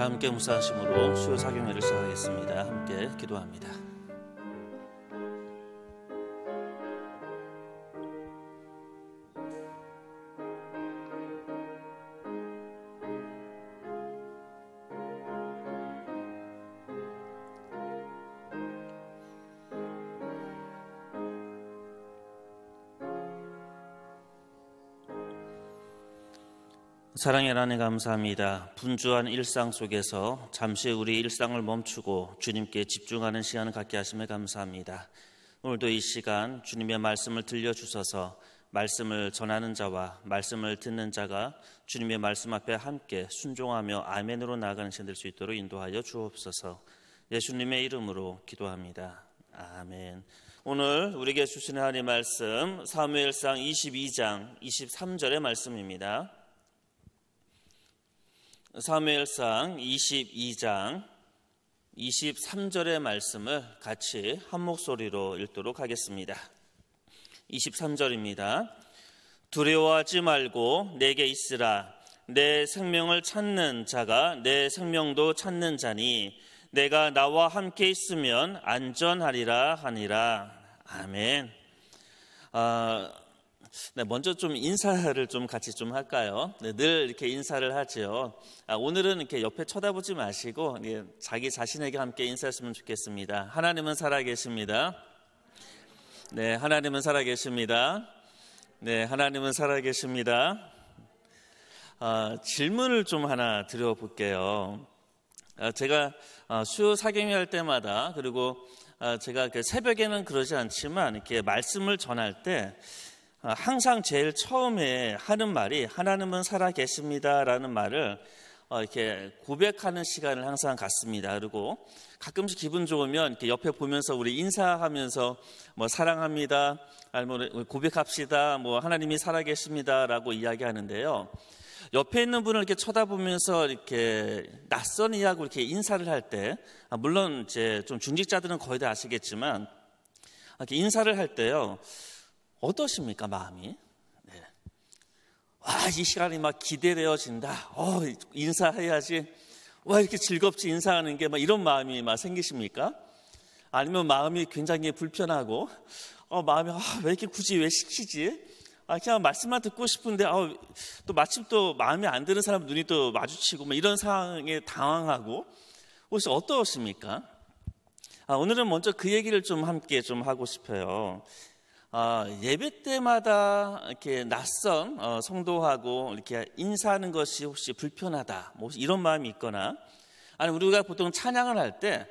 함께 묵상하심으로 수요 사경회를 시작하겠습니다. 함께 기도합니다. 사랑의 하나님 감사합니다. 분주한 일상 속에서 잠시 우리 일상을 멈추고 주님께 집중하는 시간을 갖게 하심에 감사합니다. 오늘도 이 시간 주님의 말씀을 들려주셔서 말씀을 전하는 자와 말씀을 듣는 자가 주님의 말씀 앞에 함께 순종하며 아멘으로 나아가는 시간 될 수 있도록 인도하여 주옵소서. 예수님의 이름으로 기도합니다. 아멘. 오늘 우리에게 주시는 하나님의 말씀 사무엘상 22장 23절의 말씀입니다. 사무엘상 22장 23절의 말씀을 같이 한 목소리로 읽도록 하겠습니다. 23절입니다. 두려워하지 말고 내게 있으라. 내 생명을 찾는 자가 내 생명도 찾는 자니 내가 나와 함께 있으면 안전하리라 하니라. 아멘. 먼저 좀 인사를 좀 같이 좀 할까요? 늘 이렇게 인사를 하죠. 오늘은 이렇게 옆에 쳐다보지 마시고 자기 자신에게 함께 인사했으면 좋겠습니다. 하나님은 살아계십니다. 네, 하나님은 살아계십니다. 네, 하나님은 살아계십니다. 질문을 좀 하나 드려볼게요. 제가 수요 사경회 할 때마다 그리고 제가 새벽에는 그러지 않지만 이렇게 말씀을 전할 때 항상 제일 처음에 하는 말이 하나님은 살아계십니다라는 말을 이렇게 고백하는 시간을 항상 갖습니다. 그리고 가끔씩 기분 좋으면 이렇게 옆에 보면서 우리 인사하면서 뭐 사랑합니다, 아니면 고백합시다, 뭐 하나님이 살아계십니다라고 이야기하는데요. 옆에 있는 분을 이렇게 쳐다보면서 이렇게 낯선 이하고 이렇게 인사를 할 때, 물론 이제 좀 중직자들은 거의 다 아시겠지만 이렇게 인사를 할 때요. 어떠십니까, 마음이? 네. 와, 이 시간이 막 기대되어진다. 인사해야지. 와, 이렇게 즐겁지 인사하는 게 막 이런 마음이 막 생기십니까? 아니면 마음이 굉장히 불편하고, 마음이 왜 이렇게 굳이 왜 시키지? 그냥 말씀만 듣고 싶은데, 또 마침 또 마음에 안 드는 사람 눈이 또 마주치고, 막 이런 상황에 당황하고, 혹시 어떠십니까? 오늘은 먼저 그 얘기를 좀 함께 좀 하고 싶어요. 예배 때마다 이렇게 낯선 성도하고 이렇게 인사하는 것이 혹시 불편하다, 뭐 이런 마음이 있거나, 아니 우리가 보통 찬양을 할 때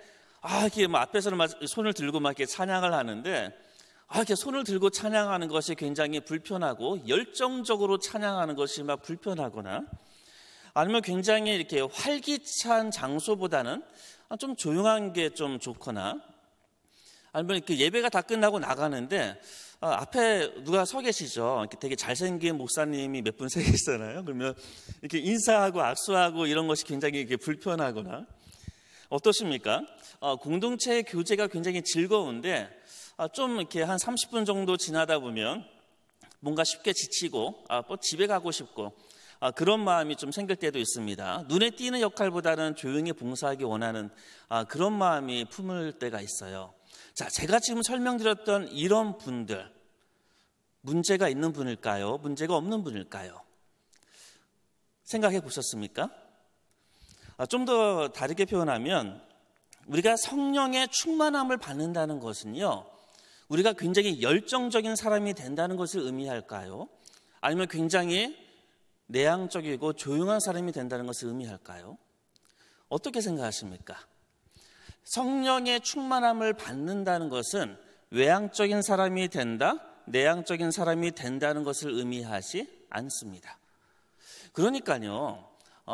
이렇게 뭐 앞에서는 막 손을 들고 막 이렇게 찬양을 하는데 이렇게 손을 들고 찬양하는 것이 굉장히 불편하고 열정적으로 찬양하는 것이 막 불편하거나, 아니면 굉장히 이렇게 활기찬 장소보다는 좀 조용한 게 좀 좋거나, 아니면 이렇게 예배가 다 끝나고 나가는데 앞에 누가 서 계시죠? 이렇게 되게 잘생긴 목사님이 몇 분 서 계시잖아요. 그러면 이렇게 인사하고 악수하고 이런 것이 굉장히 이렇게 불편하거나, 어떠십니까? 공동체의 교제가 굉장히 즐거운데 좀 이렇게 한 30분 정도 지나다 보면 뭔가 쉽게 지치고 뭐 집에 가고 싶고 그런 마음이 좀 생길 때도 있습니다. 눈에 띄는 역할보다는 조용히 봉사하기 원하는 그런 마음이 품을 때가 있어요. 자, 제가 지금 설명드렸던 이런 분들, 문제가 있는 분일까요? 문제가 없는 분일까요? 생각해 보셨습니까? 좀 더 다르게 표현하면 우리가 성령의 충만함을 받는다는 것은요, 우리가 굉장히 열정적인 사람이 된다는 것을 의미할까요? 아니면 굉장히 내향적이고 조용한 사람이 된다는 것을 의미할까요? 어떻게 생각하십니까? 성령의 충만함을 받는다는 것은 외향적인 사람이 된다, 내향적인 사람이 된다는 것을 의미하지 않습니다. 그러니까요,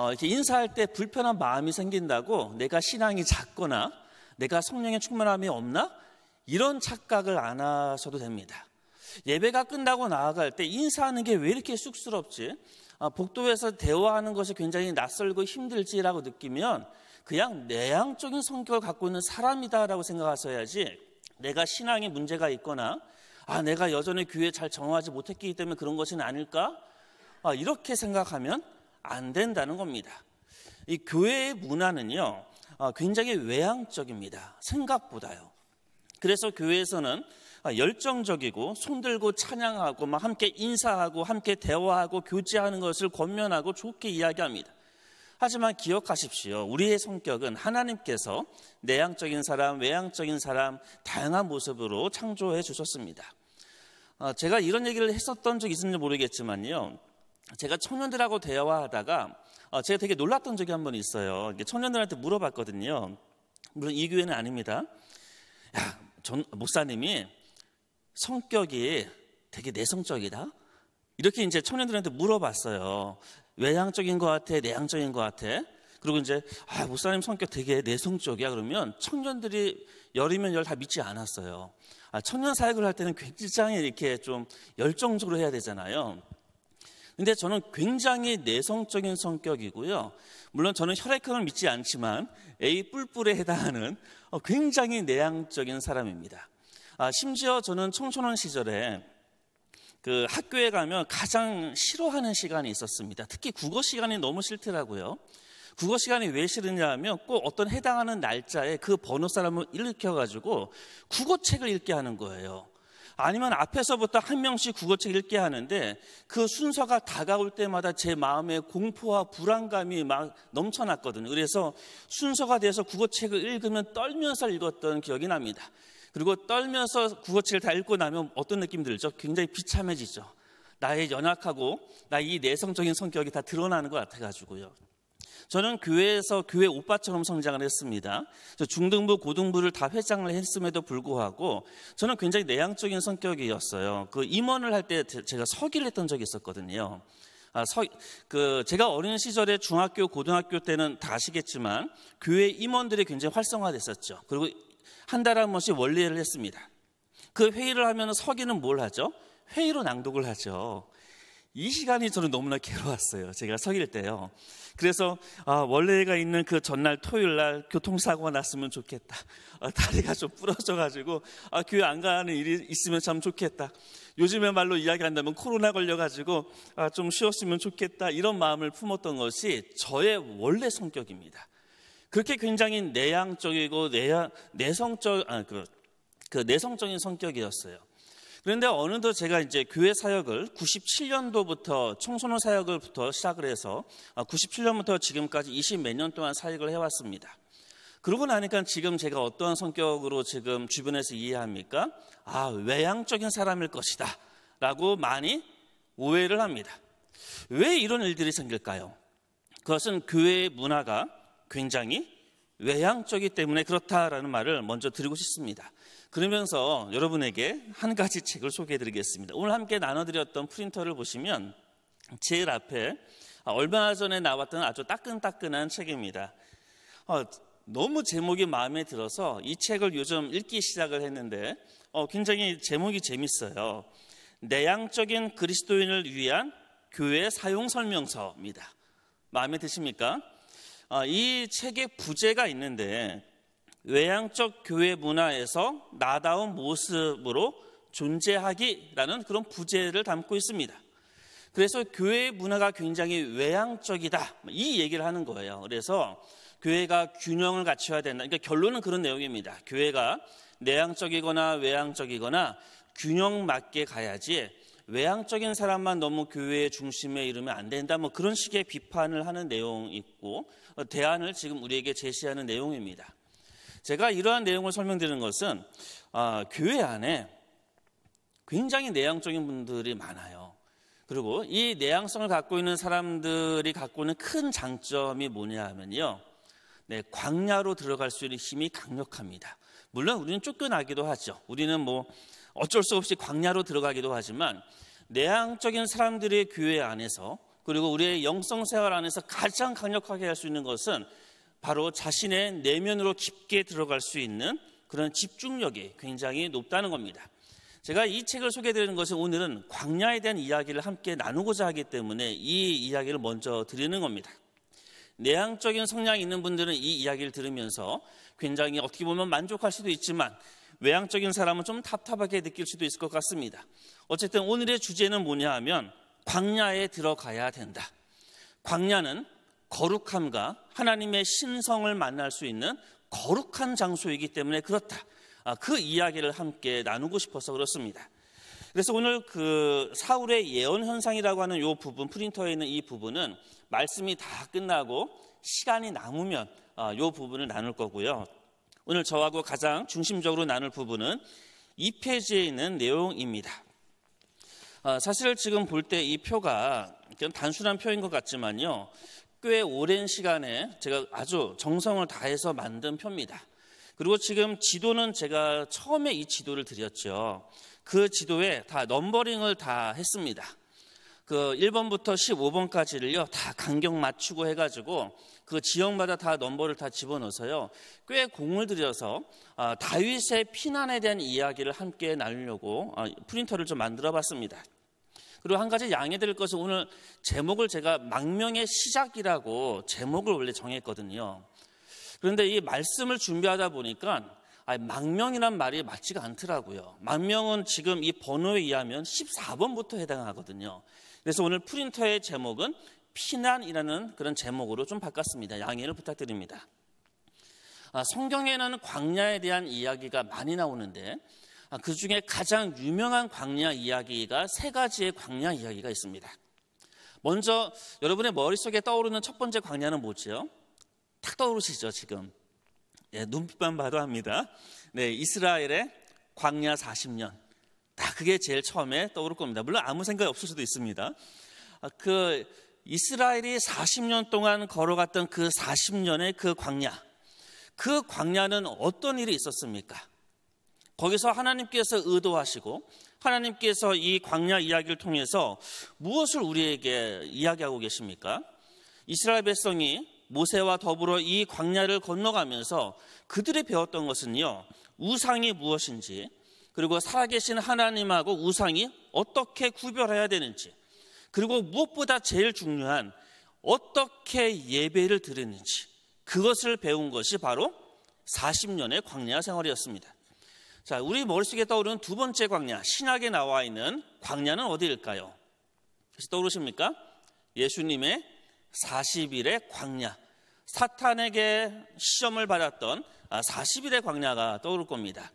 이렇게 인사할 때 불편한 마음이 생긴다고 내가 신앙이 작거나 내가 성령의 충만함이 없나? 이런 착각을 안 하셔도 됩니다. 예배가 끝나고 나아갈 때 인사하는 게 왜 이렇게 쑥스럽지? 복도에서 대화하는 것이 굉장히 낯설고 힘들지라고 느끼면 그냥 내향적인 성격을 갖고 있는 사람이다라고 생각하셔야지, 내가 신앙에 문제가 있거나 내가 여전히 교회에 잘 정화하지 못했기 때문에 그런 것은 아닐까? 이렇게 생각하면 안 된다는 겁니다. 이 교회의 문화는요, 굉장히 외향적입니다. 생각보다요. 그래서 교회에서는 열정적이고 손들고 찬양하고 막 함께 인사하고 함께 대화하고 교제하는 것을 권면하고 좋게 이야기합니다. 하지만 기억하십시오. 우리의 성격은 하나님께서 내향적인 사람, 외향적인 사람 다양한 모습으로 창조해 주셨습니다. 제가 이런 얘기를 했었던 적이 있는지 모르겠지만요, 제가 청년들하고 대화하다가 제가 되게 놀랐던 적이 한 번 있어요. 청년들한테 물어봤거든요. 물론 이 교회는 아닙니다. 야, 전 목사님이 성격이 되게 내성적이다? 이렇게 이제 청년들한테 물어봤어요. 외향적인 것 같아, 내향적인 것 같아? 그리고 이제 목사님 성격 되게 내성적이야. 그러면 청년들이 열이면 열 다 믿지 않았어요. 청년 사역을 할 때는 굉장히 이렇게 좀 열정적으로 해야 되잖아요. 근데 저는 굉장히 내성적인 성격이고요. 물론 저는 혈액형을 믿지 않지만 A 뿔뿔에 해당하는 굉장히 내향적인 사람입니다. 심지어 저는 청소년 시절에 그 학교에 가면 가장 싫어하는 시간이 있었습니다. 특히 국어 시간이 너무 싫더라고요. 국어 시간이 왜 싫으냐 하면 꼭 어떤 해당하는 날짜에 그 번호 사람을 일으켜가지고 국어책을 읽게 하는 거예요. 아니면 앞에서부터 한 명씩 국어책 읽게 하는데 그 순서가 다가올 때마다 제 마음에 공포와 불안감이 막 넘쳐났거든요. 그래서 순서가 돼서 국어책을 읽으면 떨면서 읽었던 기억이 납니다. 그리고 떨면서 국어책을 다 읽고 나면 어떤 느낌 들죠? 굉장히 비참해지죠. 나의 연약하고 나의 이 내성적인 성격이 다 드러나는 것 같아가지고요. 저는 교회에서 교회 오빠처럼 성장을 했습니다. 중등부, 고등부를 다 회장을 했음에도 불구하고 저는 굉장히 내향적인 성격이었어요. 그 임원을 할 때 제가 서기를 했던 적이 있었거든요. 제가 어린 시절에 중학교, 고등학교 때는 다 아시겠지만 교회 임원들이 굉장히 활성화됐었죠. 그리고 한 달에 한 번씩 원리회를 했습니다. 그 회의를 하면 서기는 뭘 하죠? 회의로 낭독을 하죠. 이 시간이 저는 너무나 괴로웠어요. 제가 서길 때요. 그래서 원래가 있는 그 전날 토요일 날 교통사고가 났으면 좋겠다. 다리가 좀 부러져가지고 교회 안 가는 일이 있으면 참 좋겠다. 요즘에 말로 이야기한다면 코로나 걸려가지고 좀 쉬었으면 좋겠다. 이런 마음을 품었던 것이 저의 원래 성격입니다. 그렇게 굉장히 내향적이고 내성적인 성격이었어요. 그런데 어느덧 제가 이제 교회 사역을 97년도부터 청소년 사역을부터 시작을 해서 97년부터 지금까지 20몇 년 동안 사역을 해왔습니다. 그러고 나니까 지금 제가 어떤 성격으로 지금 주변에서 이해합니까? 외향적인 사람일 것이다 라고 많이 오해를 합니다. 왜 이런 일들이 생길까요? 그것은 교회의 문화가 굉장히 외향적이기 때문에 그렇다라는 말을 먼저 드리고 싶습니다. 그러면서 여러분에게 한 가지 책을 소개해드리겠습니다. 오늘 함께 나눠드렸던 프린터를 보시면 제일 앞에 얼마 전에 나왔던 아주 따끈따끈한 책입니다. 너무 제목이 마음에 들어서 이 책을 요즘 읽기 시작을 했는데 굉장히 제목이 재밌어요. 내향적인 그리스도인을 위한 교회 사용 설명서입니다. 마음에 드십니까? 이 책에 부제가 있는데 외향적 교회 문화에서 나다운 모습으로 존재하기라는 그런 부제를 담고 있습니다. 그래서 교회 문화가 굉장히 외향적이다 이 얘기를 하는 거예요. 그래서 교회가 균형을 갖춰야 된다. 그러니까 결론은 그런 내용입니다. 교회가 내향적이거나 외향적이거나 균형 맞게 가야지 외향적인 사람만 너무 교회의 중심에 이르면 안 된다. 그런 식의 비판을 하는 내용이 있고 대안을 지금 우리에게 제시하는 내용입니다. 제가 이러한 내용을 설명드리는 것은 교회 안에 굉장히 내향적인 분들이 많아요. 그리고 이 내향성을 갖고 있는 사람들이 갖고 있는 큰 장점이 뭐냐 하면요. 광야로 들어갈 수 있는 힘이 강력합니다. 물론 우리는 쫓겨나기도 하죠. 우리는 어쩔 수 없이 광야로 들어가기도 하지만 내향적인 사람들의 교회 안에서 그리고 우리의 영성 생활 안에서 가장 강력하게 할 수 있는 것은 바로 자신의 내면으로 깊게 들어갈 수 있는 그런 집중력이 굉장히 높다는 겁니다. 제가 이 책을 소개해드리는 것은 오늘은 광야에 대한 이야기를 함께 나누고자 하기 때문에 이 이야기를 먼저 드리는 겁니다. 내향적인 성향이 있는 분들은 이 이야기를 들으면서 굉장히 어떻게 보면 만족할 수도 있지만 외향적인 사람은 좀 답답하게 느낄 수도 있을 것 같습니다. 어쨌든 오늘의 주제는 뭐냐 하면 광야에 들어가야 된다. 광야는 거룩함과 하나님의 신성을 만날 수 있는 거룩한 장소이기 때문에 그렇다. 그 이야기를 함께 나누고 싶어서 그렇습니다. 그래서 오늘 그 사울의 예언 현상이라고 하는 이 부분, 프린터에 있는 이 부분은 말씀이 다 끝나고 시간이 남으면 이 부분을 나눌 거고요. 오늘 저하고 가장 중심적으로 나눌 부분은 2페이지에 있는 내용입니다. 사실 지금 볼 때 이 표가 단순한 표인 것 같지만요, 꽤 오랜 시간에 제가 아주 정성을 다해서 만든 표입니다. 그리고 지금 지도는 제가 처음에 이 지도를 드렸죠. 그 지도에 다 넘버링을 다 했습니다. 그 1번부터 15번까지를요 다 간격 맞추고 해가지고 그 지역마다 다 넘버를 다 집어넣어서요 꽤 공을 들여서 다윗의 피난에 대한 이야기를 함께 나누려고 프린터를 좀 만들어봤습니다. 그리고 한 가지 양해드릴 것은 오늘 제목을 제가 망명의 시작이라고 제목을 원래 정했거든요. 그런데 이 말씀을 준비하다 보니까 망명이란 말이 맞지가 않더라고요. 망명은 지금 이 번호에 의하면 14번부터 해당하거든요. 그래서 오늘 프린터의 제목은 피난이라는 그런 제목으로 좀 바꿨습니다. 양해를 부탁드립니다. 성경에는 광야에 대한 이야기가 많이 나오는데 그 중에 가장 유명한 광야 이야기가 세 가지의 광야 이야기가 있습니다. 먼저 여러분의 머릿속에 떠오르는 첫 번째 광야는 뭐죠? 탁 떠오르시죠 지금? 눈빛만 봐도 합니다. 이스라엘의 광야 40년. 그게 제일 처음에 떠오를 겁니다. 물론 아무 생각이 없을 수도 있습니다. 그 이스라엘이 40년 동안 걸어갔던 그 40년의 그 광야는 어떤 일이 있었습니까? 거기서 하나님께서 의도하시고 하나님께서 이 광야 이야기를 통해서 무엇을 우리에게 이야기하고 계십니까? 이스라엘 백성이 모세와 더불어 이 광야를 건너가면서 그들이 배웠던 것은요, 우상이 무엇인지, 그리고 살아계신 하나님하고 우상이 어떻게 구별해야 되는지, 그리고 무엇보다 제일 중요한 어떻게 예배를 드리는지, 그것을 배운 것이 바로 40년의 광야 생활이었습니다. 자, 우리 머릿속에 떠오르는 두 번째 광야, 신약에 나와 있는 광야는 어디일까요? 혹시 떠오르십니까? 예수님의 40일의 광야, 사탄에게 시험을 받았던 40일의 광야가 떠오를 겁니다.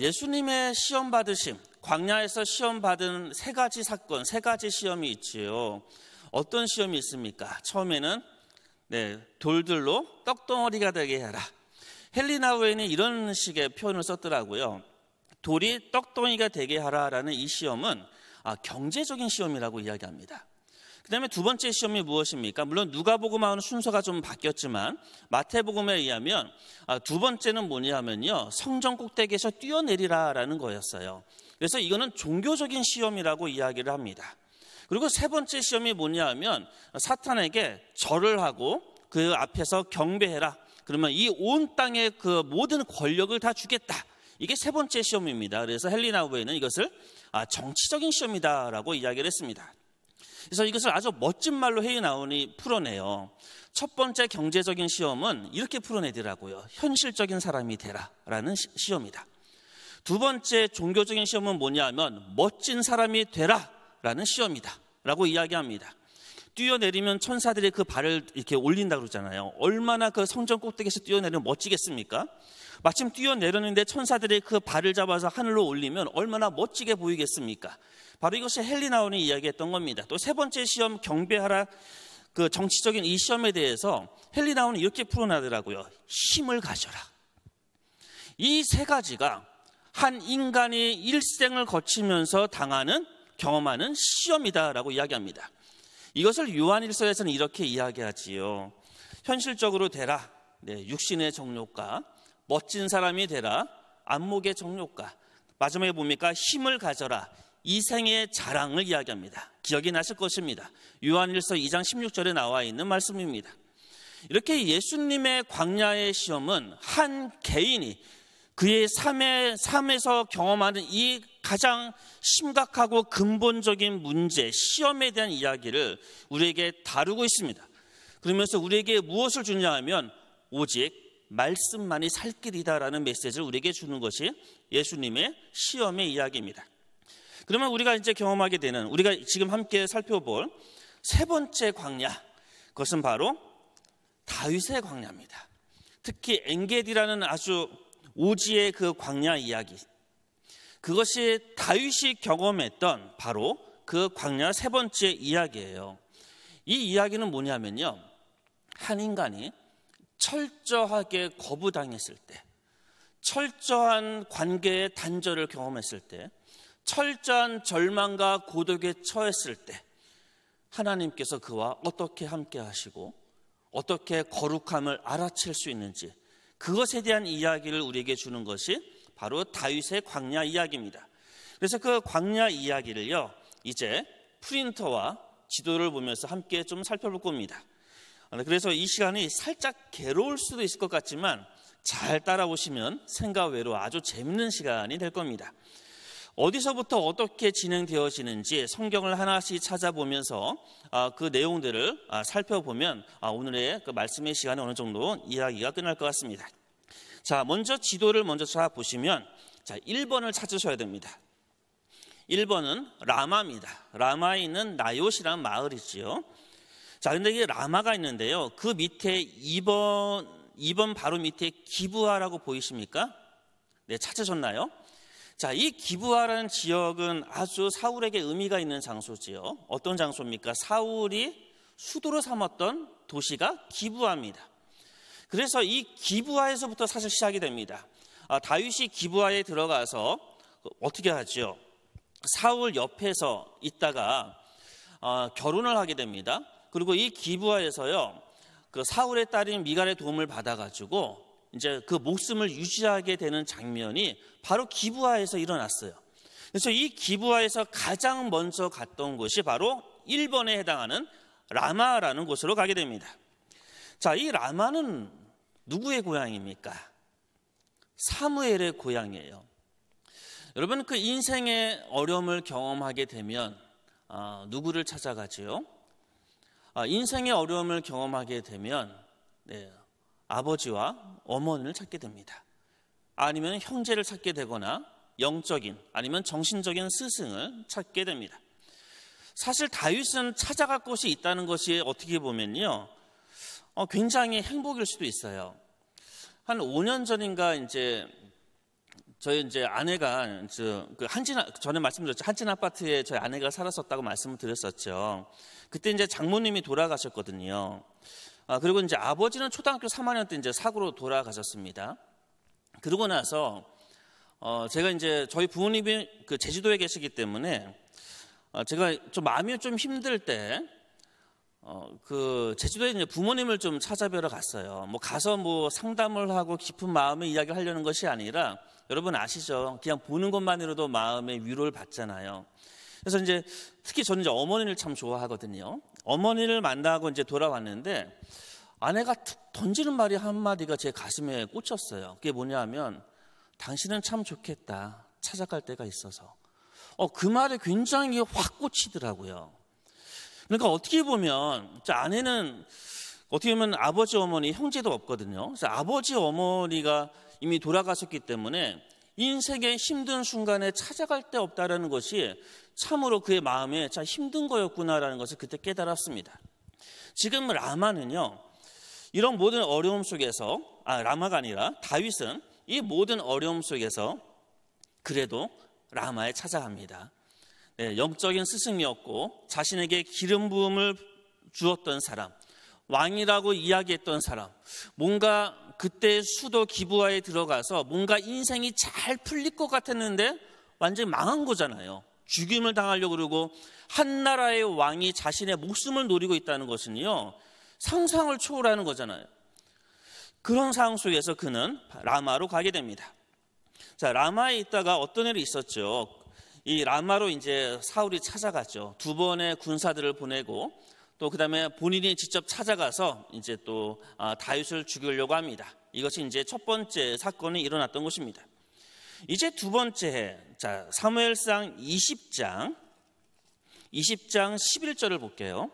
예수님의 시험 받으심, 광야에서 시험 받은 세 가지 사건, 세 가지 시험이 있지요. 어떤 시험이 있습니까? 처음에는 돌들로 떡덩어리가 되게 해라. 헬리나우에는 이런 식의 표현을 썼더라고요. 돌이 떡덩이가 되게 하라라는 이 시험은 경제적인 시험이라고 이야기합니다. 그 다음에 두 번째 시험이 무엇입니까? 물론 누가복음하고는 순서가 좀 바뀌었지만 마태복음에 의하면 두 번째는 뭐냐면요, 성전 꼭대기에서 뛰어내리라라는 거였어요. 그래서 이거는 종교적인 시험이라고 이야기를 합니다. 그리고 세 번째 시험이 뭐냐면 사탄에게 절을 하고 그 앞에서 경배해라. 그러면 이 온 땅의 그 모든 권력을 다 주겠다. 이게 세 번째 시험입니다. 그래서 헬리나우에는 이것을 정치적인 시험이다라고 이야기를 했습니다. 그래서 이것을 아주 멋진 말로 헬리나우니 풀어내요. 첫 번째 경제적인 시험은 이렇게 풀어내더라고요. 현실적인 사람이 되라라는 시험이다. 두 번째 종교적인 시험은 뭐냐면 멋진 사람이 되라라는 시험이다 라고 이야기합니다. 뛰어내리면 천사들이 그 발을 이렇게 올린다고 그러잖아요. 얼마나 그 성전 꼭대기에서 뛰어내리면 멋지겠습니까? 마침 뛰어내렸는데 천사들이 그 발을 잡아서 하늘로 올리면 얼마나 멋지게 보이겠습니까? 바로 이것이 헬리나우니 이야기했던 겁니다. 또 세 번째 시험 경배하라, 그 정치적인 이 시험에 대해서 헬리나우는 이렇게 풀어나더라고요. 힘을 가져라. 이 세 가지가 한 인간이 일생을 거치면서 경험하는 시험이다라고 이야기합니다. 이것을 요한일서에서는 이렇게 이야기하지요. 현실적으로 되라. 육신의 정욕과, 멋진 사람이 되라. 안목의 정욕과, 마지막에 뭡니까? 힘을 가져라. 이 생의 자랑을 이야기합니다. 기억이 나실 것입니다. 요한일서 2장 16절에 나와 있는 말씀입니다. 이렇게 예수님의 광야의 시험은 한 개인이 그의 삶에서 경험하는 이 가장 심각하고 근본적인 문제, 시험에 대한 이야기를 우리에게 다루고 있습니다. 그러면서 우리에게 무엇을 주냐 하면 오직 말씀만이 살 길이다라는 메시지를 우리에게 주는 것이 예수님의 시험의 이야기입니다. 그러면 우리가 이제 경험하게 되는, 우리가 지금 함께 살펴볼 세 번째 광야, 그것은 바로 다윗의 광야입니다. 특히 엔게디라는 아주 오지의 그 광야 이야기, 그것이 다윗이 경험했던 바로 그 광야 세 번째 이야기예요. 이 이야기는 뭐냐면요, 한 인간이 철저하게 거부당했을 때, 철저한 관계의 단절을 경험했을 때, 철저한 절망과 고독에 처했을 때 하나님께서 그와 어떻게 함께 하시고 어떻게 거룩함을 알아챌 수 있는지, 그것에 대한 이야기를 우리에게 주는 것이 바로 다윗의 광야 이야기입니다. 그래서 그 광야 이야기를요, 이제 프린터와 지도를 보면서 함께 좀 살펴볼 겁니다. 그래서 이 시간이 살짝 괴로울 수도 있을 것 같지만 잘 따라오시면 생각 외로 아주 재밌는 시간이 될 겁니다. 어디서부터 어떻게 진행되어지는지 성경을 하나씩 찾아보면서 그 내용들을 살펴보면 오늘의 그 말씀의 시간에 어느 정도 이야기가 끝날 것 같습니다. 자, 먼저 지도를 먼저 보시면 1번을 찾으셔야 됩니다. 1번은 라마입니다. 라마에 있는 나요시라는 마을이지요. 자, 근데 이게 라마가 있는데요, 그 밑에 2번 바로 밑에 기브아라고 보이십니까? 네, 찾으셨나요? 자, 이 기브아라는 지역은 아주 사울에게 의미가 있는 장소지요. 어떤 장소입니까? 사울이 수도로 삼았던 도시가 기브아입니다. 그래서 이 기브아에서부터 사실 시작이 됩니다. 다윗이 기브아에 들어가서 어떻게 하죠? 사울 옆에서 있다가 결혼을 하게 됩니다. 그리고 이 기브아에서요, 그 사울의 딸인 미갈의 도움을 받아가지고 이제 그 목숨을 유지하게 되는 장면이 바로 기브아에서 일어났어요. 그래서 이 기브아에서 가장 먼저 갔던 곳이 바로 1번에 해당하는 라마라는 곳으로 가게 됩니다. 자, 이 라마는 누구의 고향입니까? 사무엘의 고향이에요. 여러분, 그 인생의 어려움을 경험하게 되면 누구를 찾아가지요? 인생의 어려움을 경험하게 되면 아버지와 어머니를 찾게 됩니다. 아니면 형제를 찾게 되거나 영적인 아니면 정신적인 스승을 찾게 됩니다. 사실 다윗은 찾아갈 곳이 있다는 것이 어떻게 보면요, 굉장히 행복일 수도 있어요. 한 5년 전인가 저희 아내가 전에 말씀드렸죠. 한진 아파트에 저희 아내가 살았었다고 말씀을 드렸었죠. 그때 이제 장모님이 돌아가셨거든요. 그리고 이제 아버지는 초등학교 3학년 때 이제 사고로 돌아가셨습니다. 그러고 나서 제가 이제 저희 부모님이 그 제주도에 계시기 때문에 제가 좀 마음이 좀 힘들 때 그 제주도에 이제 부모님을 좀 찾아뵈러 갔어요. 가서 상담을 하고 깊은 마음의 이야기를 하려는 것이 아니라, 여러분 아시죠? 그냥 보는 것만으로도 마음의 위로를 받잖아요. 그래서 이제 특히 저는 이제 어머니를 참 좋아하거든요. 어머니를 만나고 이제 돌아왔는데 아내가 툭 던지는 말이 한마디가 제 가슴에 꽂혔어요. 그게 뭐냐면, 당신은 참 좋겠다, 찾아갈 때가 있어서. 그 말에 굉장히 확 꽂히더라고요. 그러니까 어떻게 보면 아내는 어떻게 보면 아버지 어머니 형제도 없거든요. 그래서 아버지 어머니가 이미 돌아가셨기 때문에 인생의 힘든 순간에 찾아갈 데 없다라는 것이 참으로 그의 마음에 참 힘든 거였구나라는 것을 그때 깨달았습니다. 지금 라마는요, 이런 모든 어려움 속에서 라마가 아니라 다윗은 이 모든 어려움 속에서 그래도 라마에 찾아갑니다. 영적인 스승이었고 자신에게 기름 부음을 주었던 사람, 왕이라고 이야기했던 사람, 뭔가 그때 수도 기브아에 들어가서 뭔가 인생이 잘 풀릴 것 같았는데 완전히 망한 거잖아요. 죽임을 당하려고 그러고 한 나라의 왕이 자신의 목숨을 노리고 있다는 것은요, 상상을 초월하는 거잖아요. 그런 상황 속에서 그는 라마로 가게 됩니다. 자, 라마에 있다가 어떤 일이 있었죠. 이 라마로 이제 사울이 찾아갔죠. 2번의 군사들을 보내고 또 그다음에 본인이 직접 찾아가서 이제 또 다윗을 죽이려고 합니다. 이것이 이제 첫 번째 사건이 일어났던 것입니다. 이제 두 번째, 자, 사무엘상 20장 11절을 볼게요.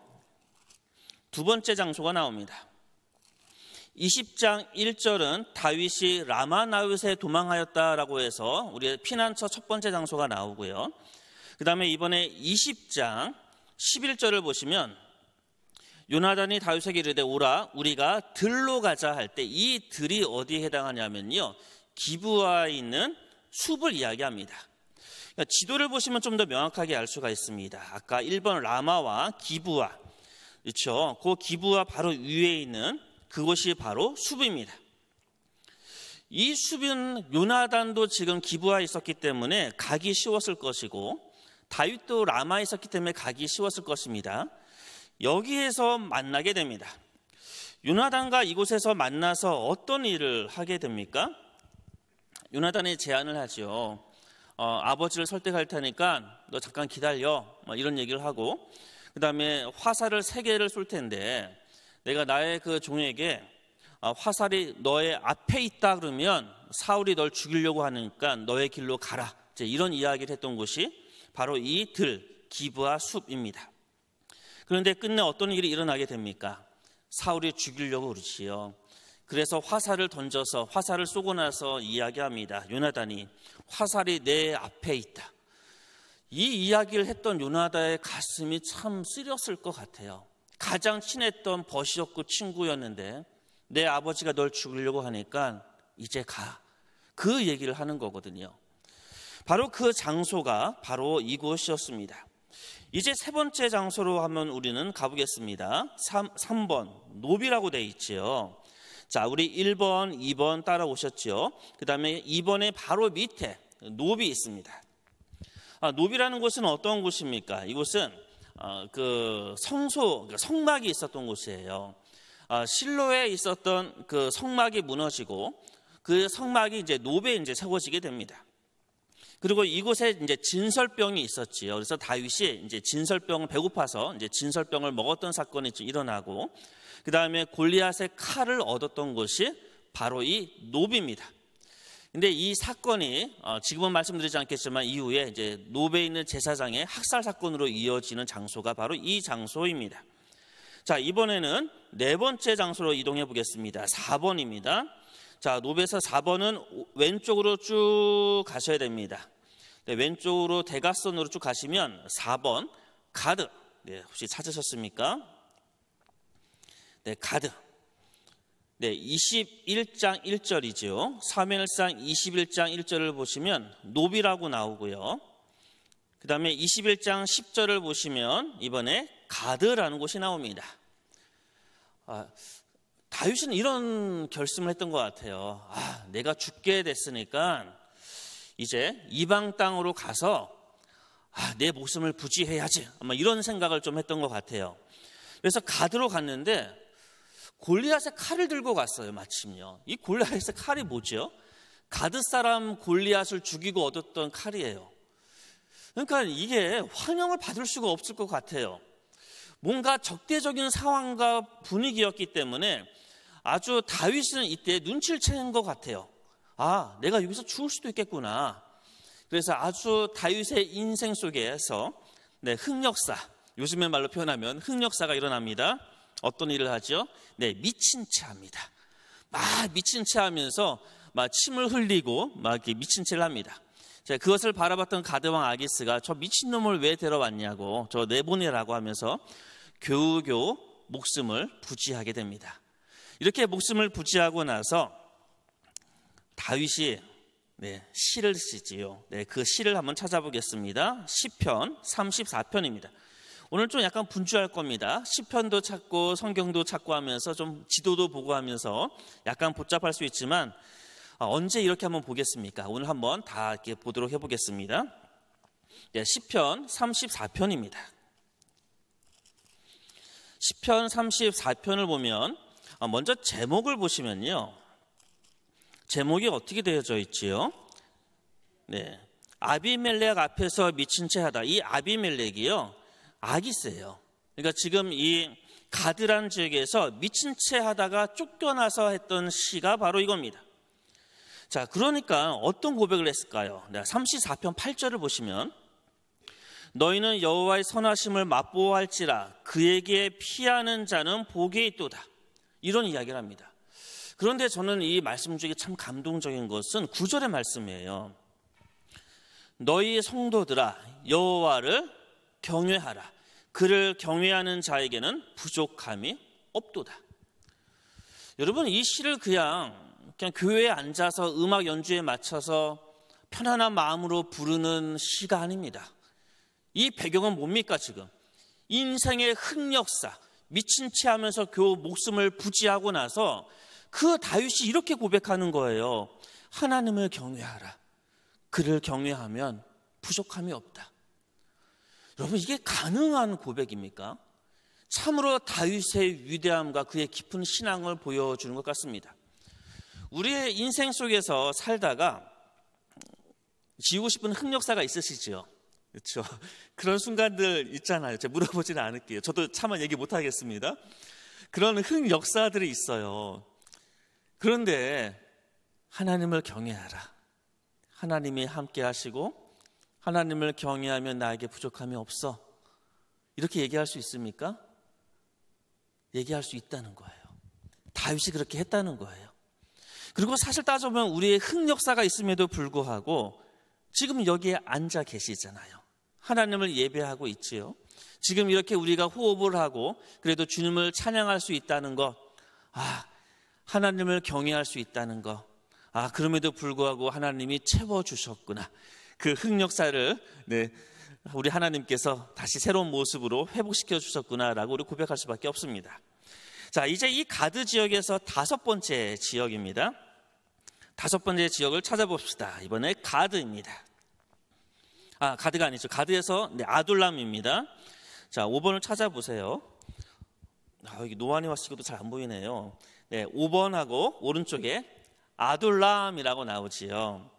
두 번째 장소가 나옵니다. 20장 1절은 다윗이 라마나웃에 도망하였다라고 해서 우리의 피난처 첫 번째 장소가 나오고요. 그 다음에 이번에 20장 11절을 보시면 요나단이 다윗에게 이르되 오라 우리가 들로 가자 할 때 이 들이 어디에 해당하냐면요, 기브아에 있는 숲을 이야기합니다. 그러니까 지도를 보시면 좀 더 명확하게 알 수가 있습니다. 아까 1번 라마와 기브아, 그렇죠? 그 기브아 바로 위에 있는 그곳이 바로 숲입니다. 이 숲은 요나단도 지금 기브아에 있었기 때문에 가기 쉬웠을 것이고, 다윗도 라마에 있었기 때문에 가기 쉬웠을 것입니다. 여기에서 만나게 됩니다. 요나단과 이곳에서 만나서 어떤 일을 하게 됩니까? 요나단이 제안을 하죠. 아버지를 설득할 테니까 너 잠깐 기다려, 이런 얘기를 하고, 그 다음에 화살을 3개를 쏠 텐데 내가 나의 그 종에게 화살이 너의 앞에 있다 그러면 사울이 널 죽이려고 하니까 너의 길로 가라, 이런 이야기를 했던 곳이 바로 이 들, 기브아 숲입니다. 그런데 끝내 어떤 일이 일어나게 됩니까? 사울이 죽이려고 그러지요. 그래서 화살을 던져서 화살을 쏘고 나서 이야기합니다. 요나단이 화살이 내 앞에 있다. 이 이야기를 했던 요나단의 가슴이 참 쓰렸을 것 같아요. 가장 친했던 버시였고 친구였는데 내 아버지가 널 죽이려고 하니까 이제 가. 그 얘기를 하는 거거든요. 바로 그 장소가 바로 이곳이었습니다. 이제 3번째 장소로 한번 우리는 가보겠습니다. 3번 노비라고 되어 있지요. 자, 우리 1번, 2번 따라오셨죠. 그 다음에 2번의 바로 밑에 노비 있습니다. 노비라는 곳은 어떤 곳입니까? 이곳은 그 성소, 성막이 있었던 곳이에요. 실로에 있었던 그 성막이 무너지고 그 성막이 이제 노베에 이제 세워지게 됩니다. 그리고 이곳에 이제 진설병이 있었지요. 그래서 다윗이 이제 진설병을 배고파서 이제 진설병을 먹었던 사건이 일어나고, 그 다음에 골리앗의 칼을 얻었던 곳이 바로 이 노비입니다. 근데 이 사건이 지금은 말씀드리지 않겠지만 이후에 이제 노베에 있는 제사장의 학살 사건으로 이어지는 장소가 바로 이 장소입니다. 자, 이번에는 4번째 장소로 이동해 보겠습니다. 4번입니다. 자, 노베에서 4번은 왼쪽으로 쭉 가셔야 됩니다. 네, 왼쪽으로 대각선으로 쭉 가시면 4번 가드. 네, 혹시 찾으셨습니까? 네, 가드. 네, 21장 1절이죠. 사무엘상 21장 1절을 보시면 노비라고 나오고요. 그 다음에 21장 10절을 보시면 이번에 가드라는 곳이 나옵니다. 다윗은 이런 결심을 했던 것 같아요. 내가 죽게 됐으니까 이제 이방 땅으로 가서 내 목숨을 부지해야지, 아마 이런 생각을 좀 했던 것 같아요. 그래서 가드로 갔는데 골리앗의 칼을 들고 갔어요. 마침요. 이 골리앗의 칼이 뭐죠? 가드 사람 골리앗을 죽이고 얻었던 칼이에요. 그러니까 이게 환영을 받을 수가 없을 것 같아요. 뭔가 적대적인 상황과 분위기였기 때문에 아주 다윗은 이때 눈치를 채는 것 같아요. 내가 여기서 죽을 수도 있겠구나. 그래서 아주 다윗의 인생 속에서 흑역사, 요즘의 말로 표현하면 흑역사가 일어납니다. 어떤 일을 하죠? 미친 채 합니다. 미친 채 하면서 침을 흘리고 이렇게 미친 채를 합니다. 그것을 바라봤던 가드왕 아기스가 저 미친놈을 왜 데려왔냐고, 저 내보내라고 하면서 겨우겨우 목숨을 부지하게 됩니다. 이렇게 목숨을 부지하고 나서 다윗이 시를 쓰지요. 그 시를 한번 찾아보겠습니다. 시편 34편입니다. 오늘 좀 약간 분주할 겁니다. 시편도 찾고 성경도 찾고 하면서 좀 지도도 보고 하면서 약간 복잡할 수 있지만 언제 이렇게 한번 보겠습니까? 오늘 한번 다 이렇게 보도록 해보겠습니다. 시편 34편입니다. 시편 34편을 보면 먼저 제목을 보시면요. 제목이 어떻게 되어져 있지요? 아비멜렉 앞에서 미친 채 하다. 이 아비멜렉이요, 아기스예요. 그러니까 지금 이 가드란 지역에서 미친 채 하다가 쫓겨나서 했던 시가 바로 이겁니다. 자, 그러니까 어떤 고백을 했을까요? 34편 8절을 보시면 너희는 여호와의 선하심을 맛보아할지라 그에게 피하는 자는 복이 있도다. 이런 이야기를 합니다. 그런데 저는 이 말씀 중에 참 감동적인 것은 9절의 말씀이에요. 너희 성도들아 여호와를 경외하라. 그를 경외하는 자에게는 부족함이 없도다. 여러분, 이 시를 그냥 교회에 앉아서 음악 연주에 맞춰서 편안한 마음으로 부르는 시가 아닙니다. 이 배경은 뭡니까? 지금 인생의 흑역사, 미친 채 하면서 겨우 목숨을 부지하고 나서 그 다윗이 이렇게 고백하는 거예요. 하나님을 경외하라. 그를 경외하면 부족함이 없다. 여러분, 이게 가능한 고백입니까? 참으로 다윗의 위대함과 그의 깊은 신앙을 보여주는 것 같습니다. 우리의 인생 속에서 살다가 지우고 싶은 흑역사가 있으시죠? 그렇죠? 그런 순간들 있잖아요. 제가 물어보지는 않을게요. 저도 차마 얘기 못 하겠습니다. 그런 흑역사들이 있어요. 그런데 하나님을 경외하라. 하나님이 함께 하시고 하나님을 경외하면 나에게 부족함이 없어. 이렇게 얘기할 수 있습니까? 얘기할 수 있다는 거예요. 다윗이 그렇게 했다는 거예요. 그리고 사실 따져보면 우리의 흑역사가 있음에도 불구하고 지금 여기에 앉아 계시잖아요. 하나님을 예배하고 있지요. 지금 이렇게 우리가 호흡을 하고 그래도 주님을 찬양할 수 있다는 것, 하나님을 경외할 수 있다는 것, 그럼에도 불구하고 하나님이 채워주셨구나. 그 흑역사를 우리 하나님께서 다시 새로운 모습으로 회복시켜 주셨구나라고 우리 고백할 수밖에 없습니다. 자, 이제 이 가드 지역에서 5번째 지역입니다. 5번째 지역을 찾아봅시다. 이번에 가드입니다. 가드가 아니죠. 가드에서 아둘람입니다. 자, 5번을 찾아보세요. 여기 노안이와 씨도 잘 안 보이네요. 5번하고 오른쪽에 아둘람이라고 나오지요.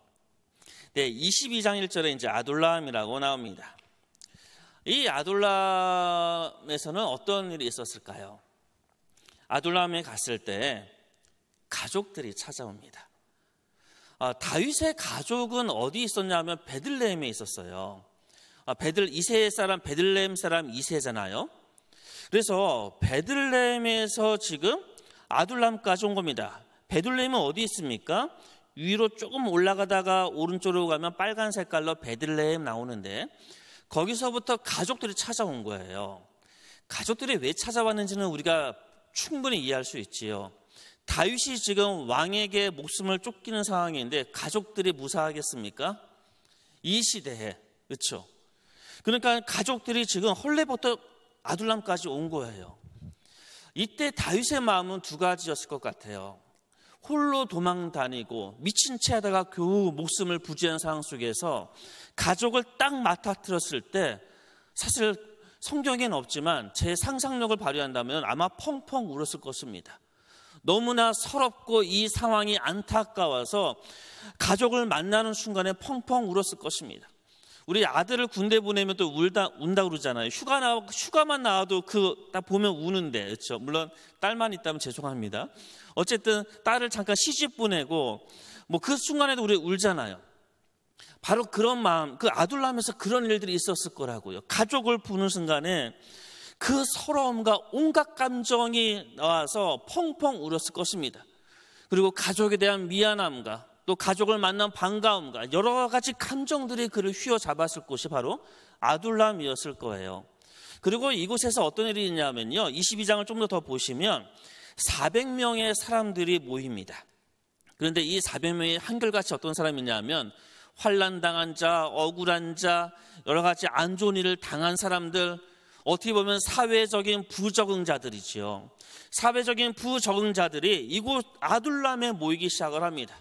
22장 1절에 이제 아둘람이라고 나옵니다. 이 아둘람에서는 어떤 일이 있었을까요? 아둘람에 갔을 때 가족들이 찾아옵니다. 다윗의 가족은 어디 있었냐면 베들레헴에 있었어요. 이세 사람, 베들레헴 사람 이세잖아요. 그래서 베들레헴에서 지금 아둘람까지 온 겁니다. 베들레헴은 어디 있습니까? 위로 조금 올라가다가 오른쪽으로 가면 빨간 색깔로 베들레헴 나오는데 거기서부터 가족들이 찾아온 거예요. 가족들이 왜 찾아왔는지는 우리가 충분히 이해할 수 있지요. 다윗이 지금 왕에게 목숨을 쫓기는 상황인데 가족들이 무사하겠습니까? 이 시대에, 그렇죠? 그러니까 가족들이 지금 헐레버터 아둘람까지 온 거예요. 이때 다윗의 마음은 두 가지였을 것 같아요. 홀로 도망 다니고 미친 채 하다가 겨우 목숨을 부지한 상황 속에서 가족을 딱 맡아들었을 때 사실 성경에는 없지만 제 상상력을 발휘한다면 아마 펑펑 울었을 것입니다. 너무나 서럽고 이 상황이 안타까워서 가족을 만나는 순간에 펑펑 울었을 것입니다. 우리 아들을 군대 보내면 또 운다 그러잖아요. 휴가만 나와도 딱 보면 우는데, 그렇죠? 물론 딸만 있다면 죄송합니다. 어쨌든 딸을 잠깐 시집 보내고 그 순간에도 우리 울잖아요. 바로 그런 마음, 그 아둘람에서 그런 일들이 있었을 거라고요. 가족을 보는 순간에 그 서러움과 온갖 감정이 나와서 펑펑 울었을 것입니다. 그리고 가족에 대한 미안함과 또 가족을 만난 반가움과 여러 가지 감정들이 그를 휘어잡았을 곳이 바로 아둘람이었을 거예요. 그리고 이곳에서 어떤 일이 있냐면요, 22장을 좀 더 보시면 400명의 사람들이 모입니다. 그런데 이 400명이 한결같이 어떤 사람이냐면 환난당한 자, 억울한 자, 여러 가지 안 좋은 일을 당한 사람들, 어떻게 보면 사회적인 부적응자들이지요. 사회적인 부적응자들이 이곳 아둘람에 모이기 시작을 합니다.